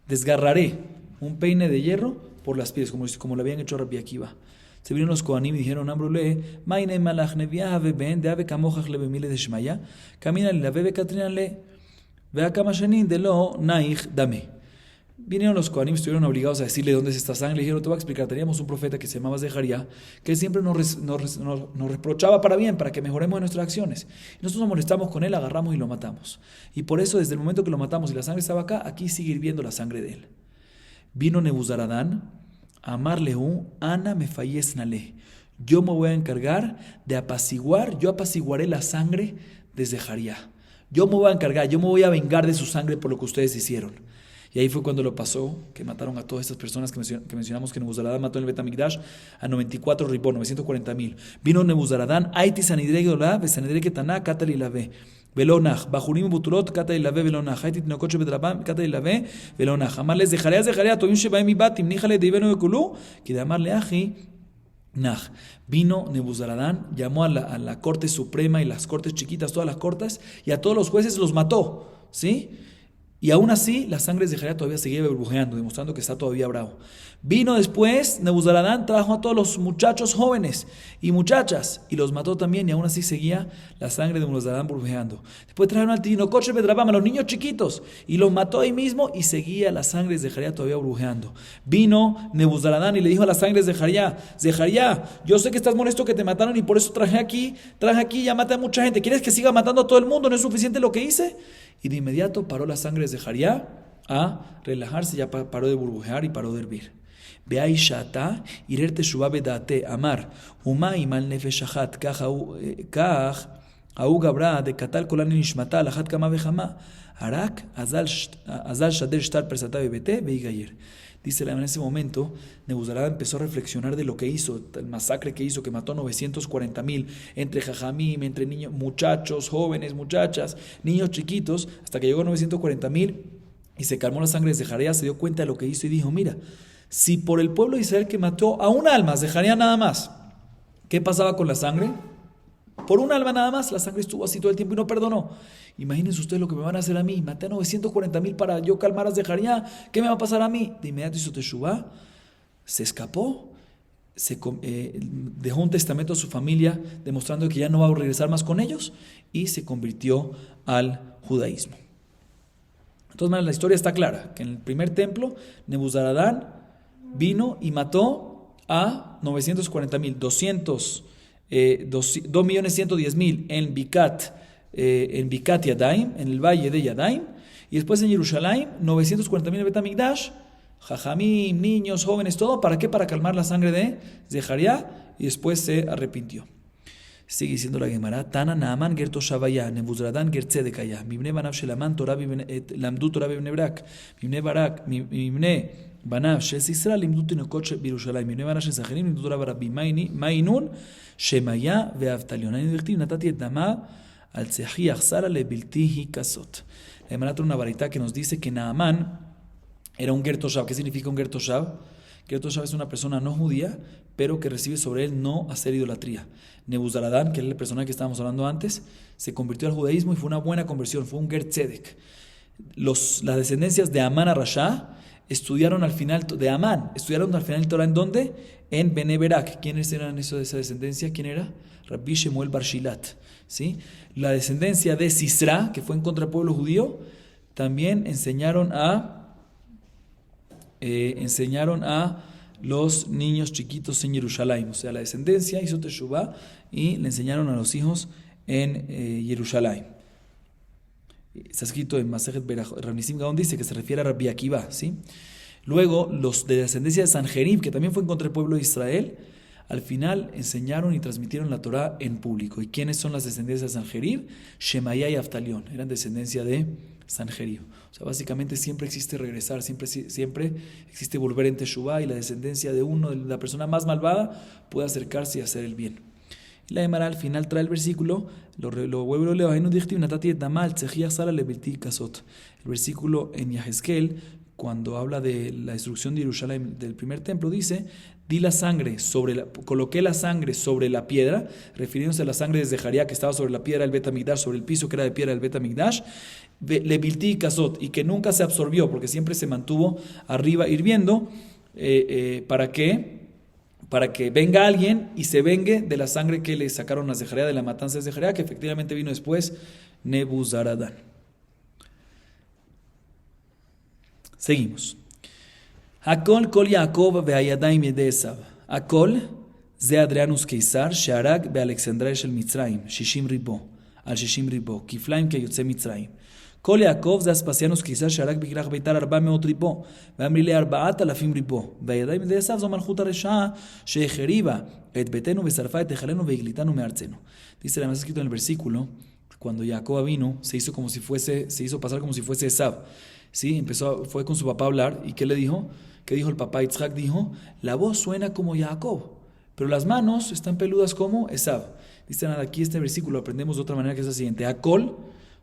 Desgarraré un peine de hierro por las pieles, como lo habían hecho a Rabbi Akiva. Se vieron los Kohanim y dijeron, Ambrule, Maine malach nevia ben de ave kamojach le bemile de shmaya, camina la bebe katrinale, vea kamashanin de lo naich dame. Vinieron los Kohanim, estuvieron obligados a decirle dónde es esta sangre. Le dijeron, te voy a explicar, teníamos un profeta que se llamaba Zeharía, que él siempre nos reprochaba para bien, para que mejoremos en nuestras acciones. Y nosotros nos molestamos con él, agarramos y lo matamos. Y por eso, desde el momento que lo matamos y la sangre estaba acá, aquí sigue hirviendo la sangre de él. Vino Nebuzaradán, Amarlehu, Ana me falleznale. Yo me voy a encargar de apaciguar, yo apaciguaré la sangre de Zeharía. Yo me voy a encargar, yo me voy a vengar de su sangre por lo que ustedes hicieron. Y ahí fue cuando lo pasó, que mataron a todas estas personas que mencionamos que Nebuzaradán mató en el Betamigdash a 94 ribón, 940,000. Vino Nebuzaradán, Aiti Sanidre Gedolá, Besanidre Ketaná, Katali Lavé. Velonach, Bajurim Butulot, Kata y Lave, Velonach, Haitit Nocoche Betrabam, Kata y Lave, Velonach. Amarles dejaría, Tobim Shebaim y Batim, Níjale de Ibeno de Kulú, que de amarle aji. Nah, vino Nebuzaradán, llamó a la corte suprema y las cortes chiquitas, todas las cortes, y a todos los jueces los mató, ¿sí? Y aún así, la sangre de Zecaría todavía seguía burbujeando, demostrando que está todavía bravo. Vino después, Nebuzaradán trajo a todos los muchachos jóvenes y muchachas, y los mató también, y aún así seguía la sangre de Nebuzaradán burbujeando. Después trajeron al Tinocoche Bedrabam, a los niños chiquitos, y los mató ahí mismo, y seguía la sangre de Zecaría todavía burbujeando. Vino Nebuzaradán y le dijo a la sangre de Zecaría, yo sé que estás molesto que te mataron, y por eso traje aquí, ya maté a mucha gente. ¿Quieres que siga matando a todo el mundo? ¿No es suficiente lo que hice? Y de inmediato paró la sangre de Zecaría a relajarse, ya paró de burbujear y paró de hervir. Veai shata, irer teshuvah bedate, amar, uma imal nefesh achat, kach ahu gabra de katal kolani nishmata, alachat kama vejama, arak, azal shader shtar persata bebete, veigayer. Dice en ese momento, Nebuzaradán empezó a reflexionar de lo que hizo, el masacre que hizo, que mató 940,000 entre jajamim, entre niños, muchachos, jóvenes, muchachas, niños chiquitos, hasta que llegó a 940,000 y se calmó la sangre de Zecaría, se dio cuenta de lo que hizo y dijo, mira, si por el pueblo de Israel que mató a un alma, Zecaría nada más, ¿qué pasaba con la sangre? Por un alma nada más, la sangre estuvo así todo el tiempo y no perdonó. Imagínense ustedes lo que me van a hacer a mí. Maté a 940,000 para yo calmar a Zecaría. ¿Qué me va a pasar a mí? De inmediato hizo teshuvá, se escapó, dejó un testamento a su familia demostrando que ya no va a regresar más con ellos y se convirtió al judaísmo. De todas maneras, la historia está clara, que en el primer templo, Nebuzaradán vino y mató a 940,000, 2.110.000 en Bikat Yadaim, en el valle de Yadaim, y después en Jerusalén, 940,000 en Betamigdash, jajamim, niños, jóvenes, todo. ¿Para qué? Para calmar la sangre de Zecaría, y después se arrepintió. Sigue diciendo la Gemara, Tana Naaman Gerto Shavaya, Nebuzaradán Gertzedekaya, Mibne Banav Shelaman Torah Lamdu Torah Bibne Brak, Mibne Banav Shes Israel Limdu Tinokot Birushalayim, Mibne Banav Shes Acherim Limdu Torah Barabbi, Mainun Shemaya Ve'Avtalion. Ani Dirtiv Natati et Dama al Tzehi Achsara Lebiltihi Kasot. La Gemara trae una varita que nos dice que Naamán era un Gertoshav. ¿Qué significa un Gertoshav? Gertoshav es una persona no judía, pero que recibe sobre él no hacer idolatría. Nebuzaradán, que era el personaje que estábamos hablando antes, se convirtió al judaísmo y fue una buena conversión, fue un Ger Tzedek. Las descendencias de Amán a Rasha estudiaron al final el Torah, ¿en dónde? En Bene Berak. ¿Quiénes eran esos de esa descendencia? ¿Quién era? Rabbi Shemuel Bar Shilat, ¿sí? La descendencia de Sisra, que fue en contra del pueblo judío, también enseñaron a los niños chiquitos en Jerusalén. O sea, la descendencia hizo teshuvá y le enseñaron a los hijos en Jerusalén. Está escrito en Masejet Rabnisim Gaon, dice que se refiere a Rabbi Akiva, ¿sí? Luego, los de descendencia de Sanjerib, que también fue en contra del pueblo de Israel, al final enseñaron y transmitieron la Torah en público. ¿Y quiénes son las descendencias de Sanjerib? Shemaya y Avtalión, eran descendencia de Sanjerib. O sea, básicamente siempre existe regresar, siempre existe volver en Teshuvah, y la descendencia de la persona más malvada, puede acercarse y hacer el bien. Y la Gemara al final trae el versículo, lo vuelvo a leer, el versículo en Yahezkel, cuando habla de la destrucción de Jerusalén del primer templo, dice, coloqué la sangre sobre la piedra, refiriéndose a la sangre de Zecaría que estaba sobre la piedra del Betamigdash, sobre el piso que era de piedra del Betamigdash, lebilti kasot, y que nunca se absorbió, porque siempre se mantuvo arriba hirviendo, ¿para qué? Para que venga alguien y se vengue de la sangre que le sacaron a Zecaría, de la matanza de Zecaría, que efectivamente vino después Nebuzaradán. Seguimos. Hakol kol Yaakov ve'ayadayim yedei Esav. Hakol ze Adrianus Keisar sheharag be'Alexandria shel Mitzrayim 60 ribo kiflaim keyotze Mitzrayim. Kol Yaakov ze Aspasianus Keisar sheharag b'kirach beitar 400 ribo ve'amri le 4,000 ribo ve'ayadayim yedei Esav zo malchut haresha'ah she'echeriba et betenu ve'sarfa et echalenu ve'iglitanu me'artzenu. Dice la más escrito en el versículo, cuando Jacob vino, se hizo pasar como si fuese Esab. ¿Sí? Fue con su papá a hablar, ¿y qué le dijo? ¿Qué dijo el papá? Yitzhak dijo, la voz suena como Jacob, pero las manos están peludas como Esab. Dice nada, aquí este versículo lo aprendemos de otra manera, que es la siguiente: Akol,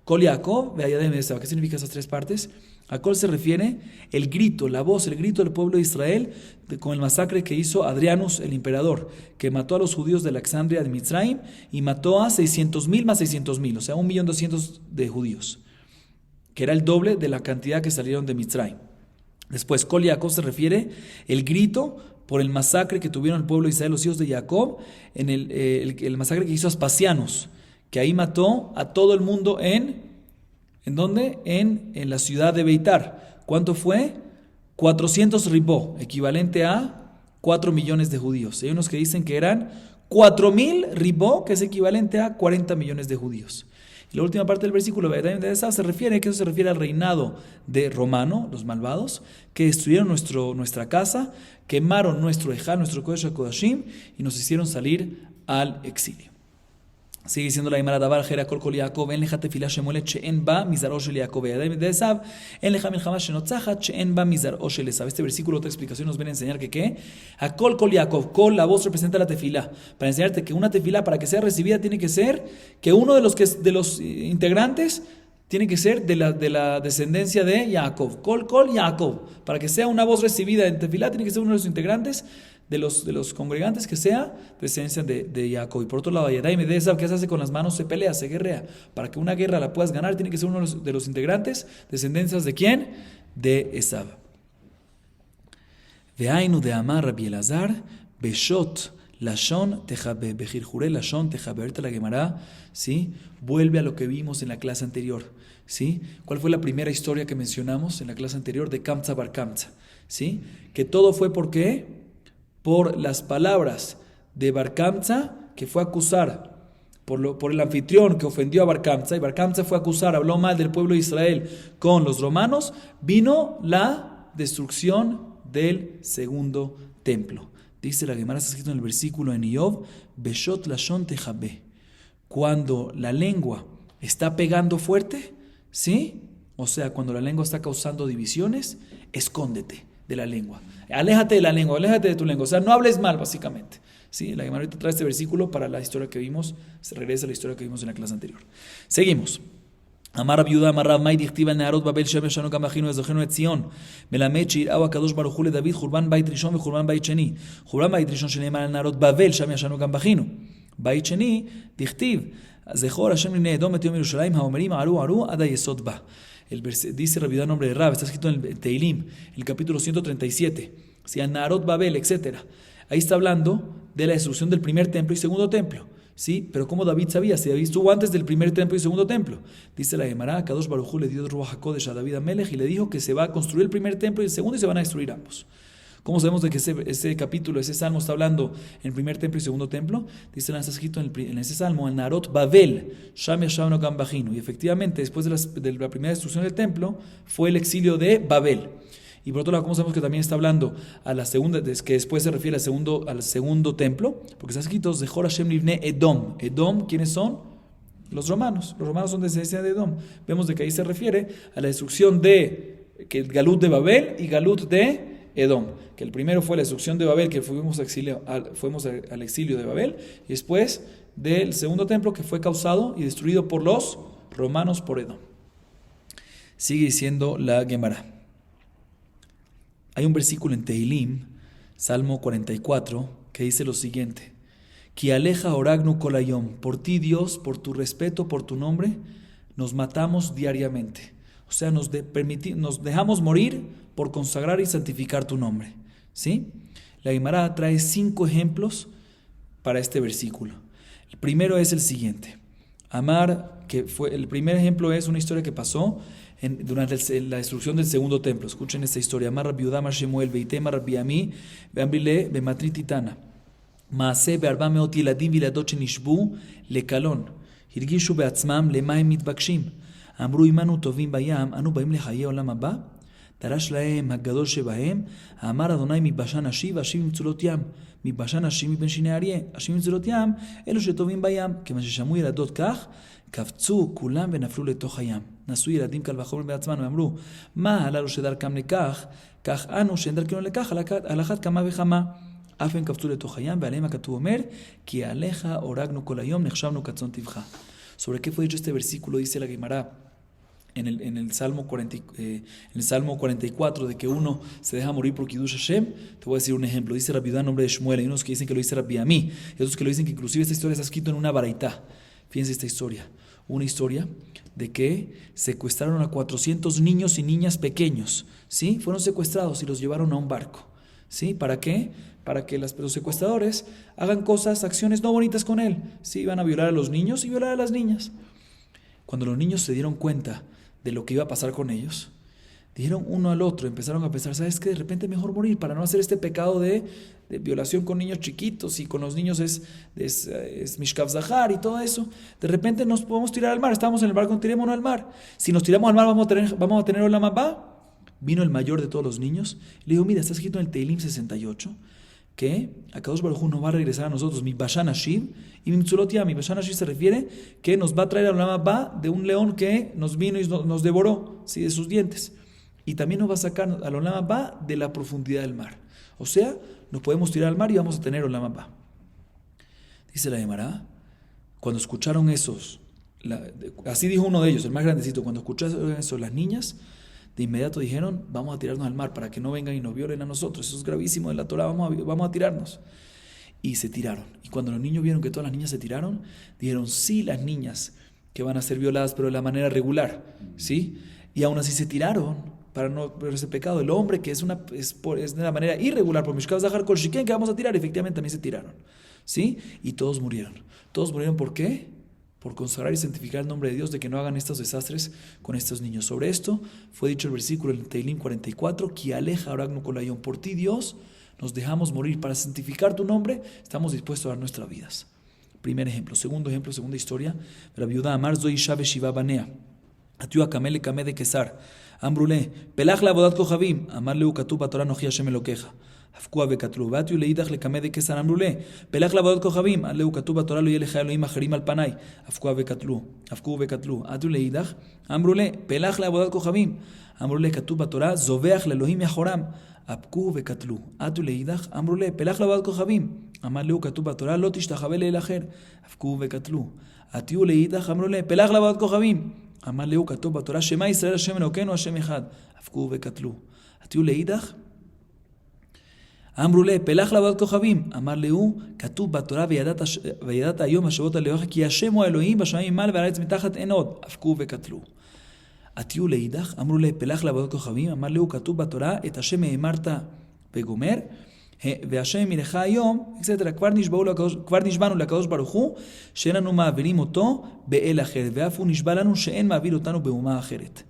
Kol Jacob, Veayadem Esab. ¿Qué significa esas tres partes? Akol se refiere el grito, la voz, el grito del pueblo de Israel con el masacre que hizo Adrianus, el emperador, que mató a los judíos de Alexandria de Mitzrayim y mató a 600,000 más 600,000, o sea, 1.200.000 de judíos, que era el doble de la cantidad que salieron de Mitzrayim. Después, Kol Jacob se refiere el grito por el masacre que tuvieron el pueblo de Israel, los hijos de Jacob, en el masacre que hizo Aspasianos, que ahí mató a todo el mundo ¿en dónde? En la ciudad de Beitar. ¿Cuánto fue? 400 ribó, equivalente a 4 millones de judíos. Hay unos que dicen que eran 4,000 ribó, que es equivalente a 40 millones de judíos. Y la última parte del versículo de Esab se refiere al reinado de Romano, los malvados, que destruyeron nuestra casa, quemaron nuestro Ejal, nuestro Kodesh HaKodashim, y nos hicieron salir al exilio. Sigue diciendo la Gemara, Dabar Jera Kol Kol Yaakov, en leja tefila shemolet she'en ba mizaro shel Yaakov de Esab, en leja milchama shenotzachat she'en ba mizaro shel Esab. Este versículo, otra explicación, nos viene a enseñar que ¿qué? A Kol Kol Yaakov, Kol, la voz representa la tefila, para enseñarte que una tefila, para que sea recibida, tiene que ser que uno de los integrantes tiene que ser de la descendencia de Jacob. Kol Kol Yaakov, para que sea una voz recibida en tefila, tiene que ser uno de los integrantes de los congregantes que sea descendencia de Jacob. Y por otro lado, Yadai de Esab, ¿qué se hace con las manos? Se pelea, se guerrea. Para que una guerra la puedas ganar, tiene que ser uno de los integrantes, descendencias ¿de quién? De Esab. Veainu de Amar Rabbi Elazar, Beshot Lashon Tejabe, Bejirjure Lashon Tejabe. Ahorita la Gemara, ¿sí? Vuelve a lo que vimos en la clase anterior, ¿sí? ¿Cuál fue la primera historia que mencionamos en la clase anterior? De Kamtza Bar Kamtza, ¿sí? Que todo fue ¿por qué? Por las palabras de Bar Kamtza, que fue a acusar por el anfitrión que ofendió a Bar Kamtza, y Bar Kamtza fue a acusar, habló mal del pueblo de Israel con los romanos, vino la destrucción del segundo templo. Dice la Gemara, está escrito en el versículo en Iov, Beshot Lashon Tejabe, cuando la lengua está pegando fuerte, ¿sí? O sea, cuando la lengua está causando divisiones, escóndete de la lengua. Aléjate de la lengua, aléjate de tu lengua. O sea, no hables mal, básicamente. ¿Sí? La Gemara ahorita trae este versículo para la historia que vimos. Se regresa a la historia que vimos en la clase anterior. Seguimos. Amar Rabiuda, Amar Rab, Mai Dichtiva, Nearot Babel, Shem Yashanu Gamachinu, Ezojenu Et Zion, Melamed Shir'au HaKadosh Baruch Hu LeDavid, Churban Bait Rishon Churban Bait Sheni. Churban Bait Rishon שנאמר על נהרות בבל, שם ישנו גם בכינו. בית שני, דכתיב, זכור השם לבני אדום את יום ירושלים, האומרים ערו ערו עד היסוד בה. Dice Rabiuda, nombre de Rab, está escrito en el Teilim, el capítulo 137, ¿sí? Narot Babel, etc. Ahí está hablando de la destrucción del primer templo y segundo templo, ¿sí? Pero ¿cómo David sabía? Si David estuvo antes del primer templo y segundo templo. Dice la Gemara, Kadosh Baruj Hu le dio Ruach HaKodesh a David Amelech y le dijo que se va a construir el primer templo y el segundo y se van a destruir ambos. ¿Cómo sabemos de que ese capítulo, ese salmo está hablando en el primer templo y segundo templo? Dice, está escrito en ese salmo, en Narot Babel, Sham Yashanu Gam Bachinu. Y efectivamente, después de la primera destrucción del templo, fue el exilio de Babel. Y por otro lado, ¿cómo sabemos que también está hablando a la segunda, que después se refiere al segundo templo? Porque está escrito, Zechor Hashem Livne Edom. Edom, ¿quiénes son? Los romanos. Los romanos son descendencia de Edom. Vemos de que ahí se refiere a la destrucción de Galut de Babel y Galut de Edom, que el primero fue la destrucción de Babel, que fuimos al exilio de Babel, y después del segundo templo que fue causado y destruido por los romanos por Edom. Sigue diciendo la Gemara. Hay un versículo en Tehilim, Salmo 44, que dice lo siguiente: Ki aleja oragnu kolayom, por ti Dios, por tu respeto, por tu nombre, nos matamos diariamente. O sea, nos dejamos morir por consagrar y santificar tu nombre, ¿sí? La Gemara trae 5 ejemplos para este versículo. El primero es el siguiente. El primer ejemplo es una historia que pasó durante la destrucción del segundo templo. Escuchen esta historia. Amar Rabbi Yudá Mar Shemuel Beitema Rabbi Ami Beambrile Bematrit Titana Maase Be'arba Meot Yiladim Viladot Shenishbu Lekalon Hirgishu Be'atzmam Lema Hem Mitbakshim Amru Imanu Tovim Bayam Anu Baim Lechaye Olam Haba Darash lahem haggadol shebahem, amar Adonai mibashan ashiv, ashiv mitzulot yam, mibashan ashiv miben shinei aryeh, ashiv mitzulot yam, elu shetovim bayam, כיוון ששמעו ילדות כך, קפצו כולם ונפלו לתוך הים. נשאו ילדים קל וחומר בעצמם ואמרו, מה הללו שדרכם לכך, כך אנו שאין דרכנו לכך, על אחת כמה וכמה. אף הם קפצו לתוך הים, ועליהם הכתוב אומר, כי עליך הורגנו כל היום, נחשבנו כצאן טבחה. ¿Sobre qué fue dicho este versículo? Dice la Gemara en el Salmo 44, de que uno se deja morir por Kiddush Hashem. Te voy a decir un ejemplo. Dice Rabbi Yudá en nombre de Shmuel. Hay unos que dicen que lo dice Rabbi Ami, y otros que lo dicen que inclusive esta historia está escrita en una baraitá. Fíjense esta historia. Una historia de que secuestraron a 400 niños y niñas pequeños. ¿Sí? Fueron secuestrados y los llevaron a un barco. ¿Sí? ¿Para qué? Para que los secuestradores hagan acciones no bonitas con él. ¿Sí? Iban a violar a los niños y violar a las niñas. Cuando los niños se dieron cuenta de lo que iba a pasar con ellos, dijeron uno al otro, empezaron a pensar, ¿sabes qué? De repente mejor morir para no hacer este pecado de violación con niños chiquitos, y con los niños es Mishkav Zahar y todo eso. De repente nos podemos tirar al mar, estábamos en el barco, tirémonos al mar. Si nos tiramos al mar vamos a tener Olam Haba. Vino el mayor de todos los niños y le dijo, mira, está escrito en el Teilim 68 que Akadosh Baruj Hu nos va a regresar a nosotros mi Bashan Hashiv y mi Mitzulot Yam. Mi Bashan Hashiv se refiere que nos va a traer al Olam Haba de un león que nos vino y nos devoró, ¿sí? De sus dientes, y también nos va a sacar al Olam Haba de la profundidad del mar. O sea, nos podemos tirar al mar y vamos a tener Olam Haba. Dice la Gemara, cuando escucharon esos, así dijo uno de ellos, el más grandecito, cuando escucharon eso las niñas, de inmediato dijeron, vamos a tirarnos al mar para que no vengan y nos violen a nosotros. Eso es gravísimo de la Torah, vamos a tirarnos. Y se tiraron. Y cuando los niños vieron que todas las niñas se tiraron, dijeron, sí, las niñas que van a ser violadas, pero de la manera regular, ¿sí? Y aún así se tiraron para no ver ese pecado. El hombre, que es de la manera irregular, por Mishkav Zahar Kol Shiken, que vamos a tirar, efectivamente también se tiraron, ¿sí? Y todos murieron. ¿Todos murieron por qué? Por consagrar y santificar el nombre de Dios, de que no hagan estos desastres con estos niños. Sobre esto fue dicho el versículo en Teilim 44, Ki aleja oragnu kol hayom, por ti Dios nos dejamos morir para santificar tu nombre, estamos dispuestos a dar nuestras vidas. Primer ejemplo. Segundo ejemplo, segunda historia, la viuda Amar Zoy Shabe Shiva Banea, Atiu Akamele Kame de Kesar, Ambrule, Pelach la Avodat Kochavim, Amar Leu Katuv Batorah Nochi Hashem Elokeja. הפקוע וקטלו, ואתיו לאידך לקמא דקסר אמרו לה, פלח לעבודת כוכבים, עלהו כתוב בתורה לא יהיה לך אלוהים אחרים על פניי, הפקוע וקטלו, אתיו לאידך, אמרו לה, פלח לעבודת כוכבים, אמרו לה, כתוב בתורה, זובח לאלוהים מאחורם, הפקוע וקטלו, אתיו לאידך, אמרו לה, פלח לעבודת כוכבים, אמר להו כתוב בתורה, לא תשתחווה לאל אחר, הפקוע וקטלו, אתיו לאידך, אמרו לה, פלח לעבודת כוכבים, אמר להו כתוב בתורה, שמע ישראל השם אלוקינו השם אחד, הפקוע וקטלו, אתיו לאידך, אמרו לה, פלח לעבודת כוכבים, אמר להו, כתוב בתורה, וידעת היום השבות על אלוהיך, כי השם הוא האלוהים בשמיים ממעל ועל הארץ מתחת אין עוד, הפקו וקטלו. עתיו לאידך, אמרו לה, פלח לעבודת כוכבים, אמר להו, כתוב בתורה, את השם האמרת וגומר, והשם מלך היום, etc. כבר נשבענו לקדוש ברוך הוא, שאין לנו מעבירים אותו באל אחרת, ואף הוא נשבע לנו שאין מעביר אותנו באומה אחרת.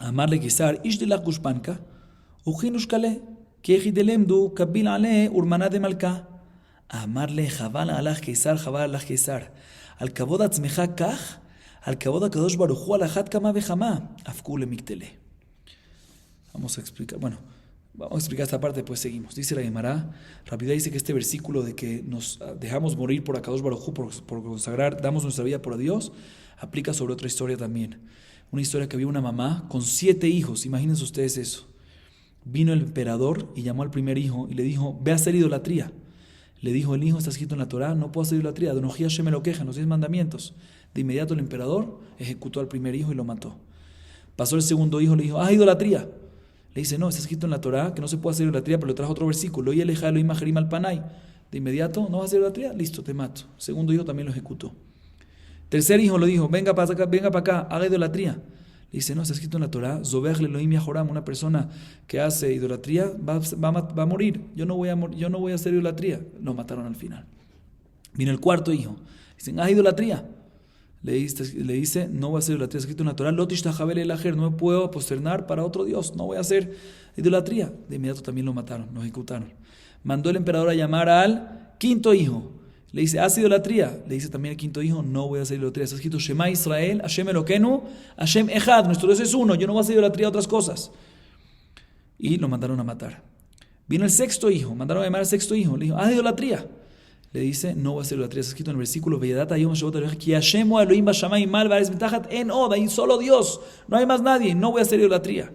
אמר לקיסר, איש דלך גושפנקה, וכינוש קלה. כי יחיד למדו קביל עליה ורמנה דמלכה. אמר לה, חבל הלך קיסר, חבל הלך קיסר. על כבוד עצמך כך, על כבוד הקדוש ברוך הוא על אחת כמה וכמה, הפקו למקטלה. Vamos a explicar esta parte, después seguimos. Dice la Gemara, Rabbi dice que este versículo de que nos dejamos morir por Akadosh Baruj Hu, por consagrar, damos nuestra vida por Dios, aplica sobre otra historia también. Una historia que había una mamá con 7 hijos, imagínense ustedes eso. Vino el emperador y llamó al primer hijo y le dijo, ve a hacer idolatría. Le dijo el hijo, está escrito en la Torah, no puedo hacer idolatría, de Noji Hashem me lo quejan, los 10 mandamientos. De inmediato el emperador ejecutó al primer hijo y lo mató. Pasó el segundo hijo, le dijo, haz idolatría. Le dice, no, está escrito en la Torah que no se puede hacer idolatría, pero le trajo otro versículo, y aleja Elohim Acherim al Panay. De inmediato, no vas a hacer idolatría, listo, te mato. El segundo hijo también lo ejecutó. Tercer hijo le dijo, venga para acá, haga idolatría. Le dice, no, está escrito en la Torah, Zobeach Elohim Yahoram, una persona que hace idolatría va a morir. Yo no voy a hacer idolatría. Lo mataron al final. Viene el cuarto hijo. Dicen, haz idolatría. Le dice, no voy a hacer idolatría. Está escrito en la Torah, Lotish Tahabel el Ajer, no me puedo posternar para otro Dios. No voy a hacer idolatría. De inmediato también lo mataron, lo ejecutaron. Mandó el emperador a llamar al quinto hijo. Le dice, ¿haz idolatría? Le dice también el quinto hijo, no voy a hacer idolatría. Está escrito, Shema Israel, Hashem Eloquenu, Hashem Echad, nuestro Dios es uno, yo no voy a hacer idolatría a otras cosas. Y lo mandaron a matar. Vino el sexto hijo, mandaron a llamar al sexto hijo, le dijo, haz idolatría. Le dice, no voy a hacer idolatría. Está escrito en el versículo, hay solo Dios, no hay más nadie, no voy a hacer idolatría.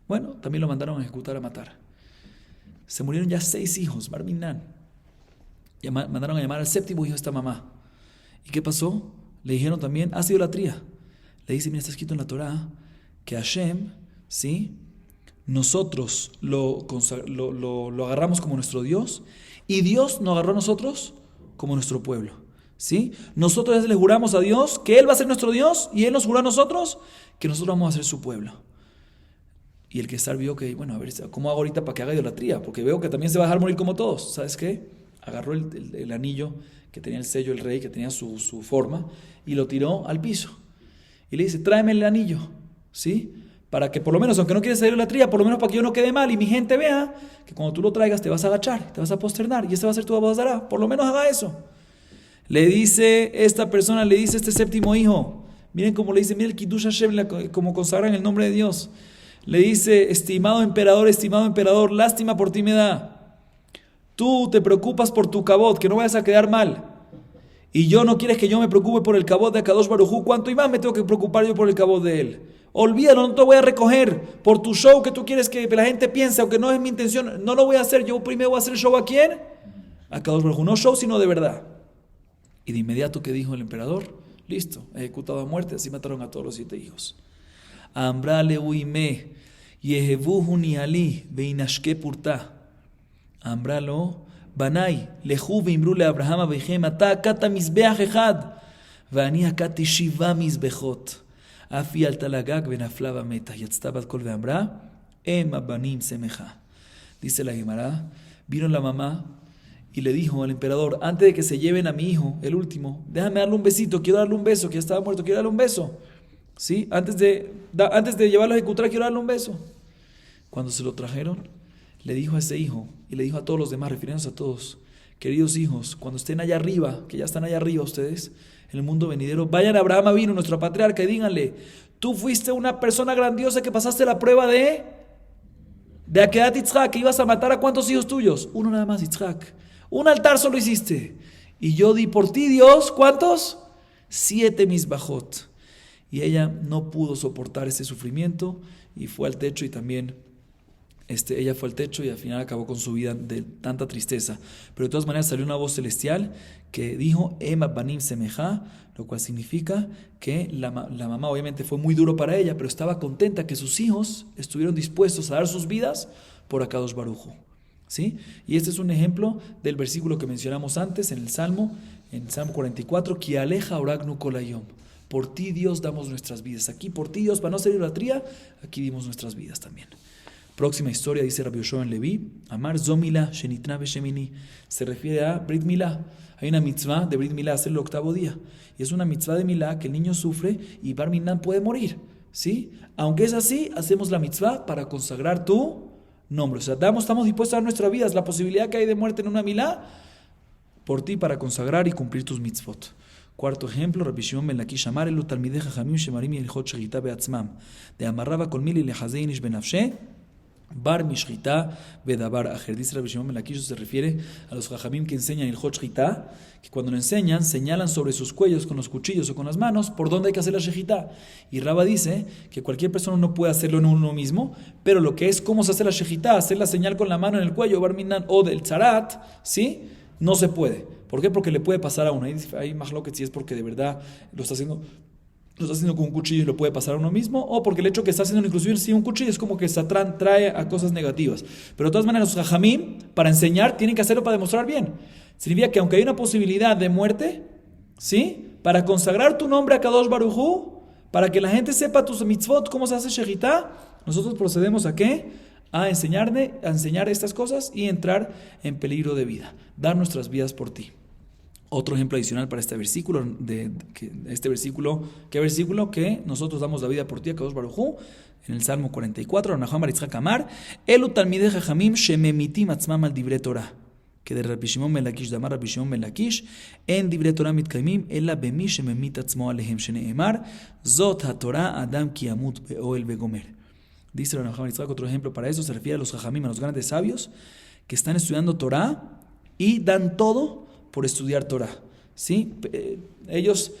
Bueno, también lo mandaron a ejecutar, a matar. Se murieron ya 6 hijos, Barminan. Mandaron a llamar al séptimo hijo de esta mamá. ¿Y qué pasó? Le dijeron también, haz idolatría. Le dice, mira, está escrito en la Torah que Hashem, ¿sí?, nosotros lo agarramos como nuestro Dios y Dios nos agarró a nosotros como nuestro pueblo, ¿sí? Nosotros le juramos a Dios que Él va a ser nuestro Dios y Él nos juró a nosotros que nosotros vamos a ser su pueblo. Y el Quesar vio que, bueno, a ver, ¿cómo hago ahorita para que haga idolatría? Porque veo que también se va a dejar morir como todos. ¿Sabes qué? Agarró el anillo que tenía el sello del rey, que tenía su forma, y lo tiró al piso. Y le dice, tráeme el anillo, ¿sí?, para que por lo menos, aunque no quieres hacer idolatría, por lo menos para que yo no quede mal y mi gente vea que cuando tú lo traigas te vas a agachar, te vas a posternar y ese va a ser tu abodazara. Por lo menos haga eso. Le dice esta persona, le dice este séptimo hijo, miren cómo le dice, miren el Kiddush Hashem, como consagran el nombre de Dios. Le dice, estimado emperador, lástima por ti me da. Tú te preocupas por tu kabod, que no vayas a quedar mal. Y yo no quieres que yo me preocupe por el kabod de Akadosh Baruj Hu. ¿Cuánto y más me tengo que preocupar yo por el kabod de él? Olvídalo, no te voy a recoger por tu show que tú quieres que la gente piense, aunque no es mi intención, no lo voy a hacer. Yo primero voy a hacer el show. ¿A quién? A Akadosh Baruj Hu, no show, sino de verdad. Y de inmediato, ¿qué dijo el emperador? Listo, ejecutado a muerte. Así mataron a todos los 7 hijos. Ambrale uime, yehevuhu niali, veinashke purta. Ambralo, banai, lehu veimru le Abraham avechem, ata akata mizbeach echad, ואני הקעתי 7 מזבחות. אף היא עלתה לגג ונפלה ומתה. יצתה בת קול ואמרה, הם הבנים שמחה. Dice la Gemara, vino la mamá y le dijo al emperador, antes de que se lleven a mi hijo, el último, déjame darle un besito, quiero darle un beso, que ya estaba muerto, quiero darle un beso. ¿Sí? Antes de llevarlo a ejecutar, quiero darle un beso. Cuando se lo trajeron, le dijo a ese hijo y le dijo a todos los demás, refiriéndose a todos, queridos hijos, cuando estén allá arriba, que ya están allá arriba ustedes, en el mundo venidero, vayan a Abraham Avinu, nuestro patriarca, y díganle, tú fuiste una persona grandiosa que pasaste la prueba de Akedat Yitzhak, que ibas a matar a ¿cuántos hijos tuyos? Uno nada más, Yitzhak. Un altar solo hiciste. Y yo di por ti, Dios, ¿cuántos? 7 misbajot. Y ella no pudo soportar ese sufrimiento y fue al techo y también ella fue al techo y al final acabó con su vida de tanta tristeza. Pero de todas maneras salió una voz celestial que dijo Ema Banim Semeja, lo cual significa que la mamá obviamente fue muy duro para ella, pero estaba contenta que sus hijos estuvieron dispuestos a dar sus vidas por Akadosh Baruj Hu. ¿Sí? Y este es un ejemplo del versículo que mencionamos antes en el Salmo 44, Ki aleja oragnu kolayom. Por ti Dios damos nuestras vidas. Aquí por ti Dios, para no hacer idolatría, aquí dimos nuestras vidas también. Próxima historia, dice Rabbi Yoshua en Leví, Amar Zomila Shenitna Beshemini, se refiere a Brit Milá. Hay una mitzvah de Brit Milá, hacer el 8º día. Y es una mitzvah de Milá que el niño sufre y Bar Minan puede morir. ¿Sí? Aunque es así, hacemos la mitzvah para consagrar tu nombre. O sea, estamos dispuestos a dar nuestras vidas. La posibilidad que hay de muerte en una Milá, por ti para consagrar y cumplir tus mitzvot. 4º ejemplo, Rabbi Shimon ben Lakish Amar elu talmidei chachamim shemarim ilchot shechita beatzmam de amarraba kol mili lehazei nish benafshe bar mishchita bedabar ajer. Dice Rabbi Shimon ben Lakish, se refiere a los chachamim que enseñan el hot shechita, que cuando lo enseñan señalan sobre sus cuellos con los cuchillos o con las manos por dónde hay que hacer la shechita. Y Rabba dice que cualquier persona no puede hacerlo en uno mismo, pero lo que es cómo se hace la shechita, hacer la señal con la mano en el cuello, bar minan o del tzarat, ¿sí? No se puede. ¿Por qué? Porque le puede pasar a uno. Hay más lo que si es porque de verdad lo está haciendo con un cuchillo y lo puede pasar a uno mismo, o porque el hecho que está haciendo inclusive sin un cuchillo es como que Satrán trae a cosas negativas. Pero de todas maneras los jajamim, para enseñar, tienen que hacerlo para demostrar bien. Significa que aunque hay una posibilidad de muerte, ¿sí? Para consagrar tu nombre a Kadosh Baruj Hu, para que la gente sepa tus mitzvot, cómo se hace shechita, nosotros procedemos a ¿qué? A enseñar estas cosas y entrar en peligro de vida, dar nuestras vidas por ti. Otro ejemplo adicional para este versículo, ¿qué versículo? Que nosotros damos la vida por ti a Kadosh Baruj Hu, en el Salmo 44, Nahum Aritzhak Amar, Elu talmidei chachamim shememitim atzmam al divrei Torah. que de Rabbi Shimon ben Lakish, damar Rabbi Shimon ben Lakish, en divrei Torah mitkaimim, ela bemi shememit atzmo alehem sheneemar, zot haTorah adam ki yamut be'oel vegomer. Dice el Rambam Yitzhak, otro ejemplo para eso, se refiere a los jajamim, a los grandes sabios, que están estudiando Torah y dan todo por estudiar Torah. ¿Sí? Ellos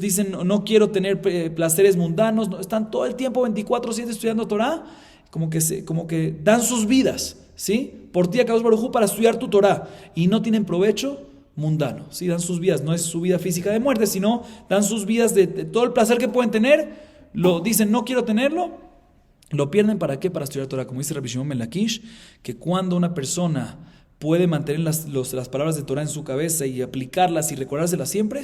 dicen, no quiero tener placeres mundanos, están todo el tiempo 24/7 estudiando Torah, como que dan sus vidas, ¿sí? Por ti, Akadosh Baruj Hu, para estudiar tu Torah, y no tienen provecho mundano, ¿sí? Dan sus vidas, no es su vida física de muerte, sino dan sus vidas de todo el placer que pueden tener, lo dicen, no quiero tenerlo, lo pierden. ¿Para qué? Para estudiar Torah. Como dice Rabbi Shimon ben Lakish, que cuando una persona puede mantener las palabras de Torah en su cabeza y aplicarlas y recordárselas siempre,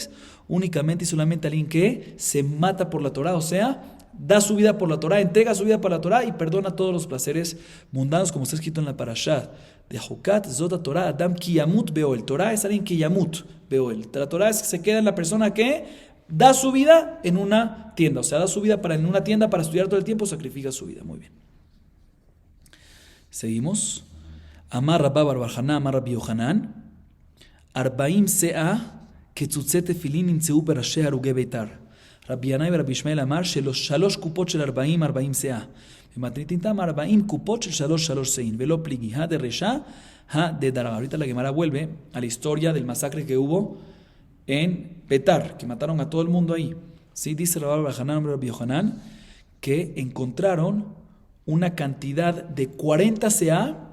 únicamente y solamente alguien que se mata por la Torah, o sea, da su vida por la Torah, entrega su vida para la Torah y perdona todos los placeres mundanos, como está escrito en la parashá de Jucat, Zota Torah, Adam ki yamut beoel. Torah es alguien que yamut beoel. La Torah es que se queda en la persona que da su vida en una tienda, o sea, da su vida en una tienda para estudiar todo el tiempo, sacrifica su vida. Muy bien. Seguimos. Amar Rabba bar Haná, Amar Rabbi Yohanan, 40 se'a ketzutzei tefilin nimtzeu berashi harugei beitar. Rabbi Yanai ורבי ישמעאל אמר שלוש קופות של 40 סאה. במתניתינתם 40 קופות של 3 סאין, ולא פליגי, de רשע, de דרע. Ahorita la Gemara vuelve a la historia del masacre que hubo en Betar, que mataron a todo el mundo ahí. Sí, dice Rabbi Yohanan que encontraron una cantidad de 40 seá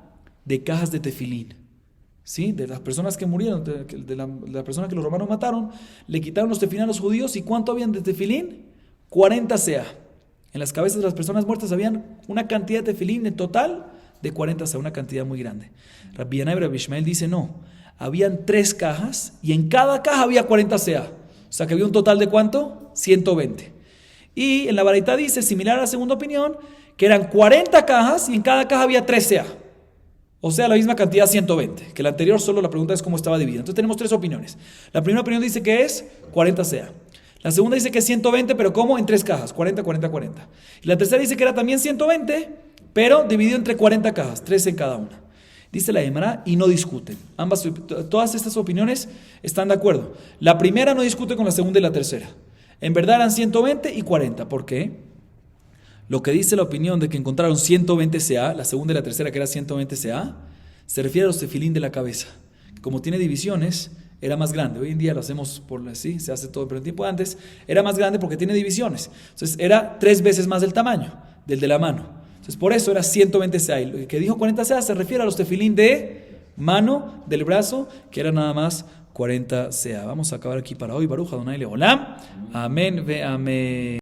de cajas de tefilín. ¿Sí? De las personas que murieron, de la persona que los romanos mataron, le quitaron los tefilín a los judíos. ¿Y cuánto habían de tefilín? 40 seá. En las cabezas de las personas muertas habían una cantidad de tefilín en total de 40 seá, una cantidad muy grande. Rabbi Yanai y Rabbi Ishmael dice no, habían 3 cajas y en cada caja había 40 seá. O sea que había un total de ¿cuánto? 120. Y en la Baraita dice, similar a la segunda opinión, que eran 40 cajas y en cada caja había 3 seá. O sea, la misma cantidad, 120. Que la anterior, solo la pregunta es cómo estaba dividida. Entonces tenemos 3 opiniones. La primera opinión dice que es 40 seá. La segunda dice que es 120, pero ¿cómo? En 3 cajas, 40, 40, 40. Y la tercera dice que era también 120, pero dividido entre 40 cajas, 3 en cada una. Dice la Gemara y no discuten. Todas estas opiniones están de acuerdo. La primera no discute con la segunda y la tercera. En verdad eran 120 y 40. ¿Por qué? Lo que dice la opinión de que encontraron 120 seá, la segunda y la tercera que era 120 seá, se refiere a los tefilín de la cabeza. Como tiene divisiones, era más grande. Hoy en día lo hacemos por así, se hace todo, pero en tiempo antes era más grande porque tiene divisiones. Entonces era 3 veces más del tamaño del de la mano. Entonces por eso era 120 seá. Y el que dijo 40 seá se refiere a los tefilín de mano, del brazo, que era nada más 40 seá. Vamos a acabar aquí para hoy. Baruch Adonai Leolam. Amén ve amén.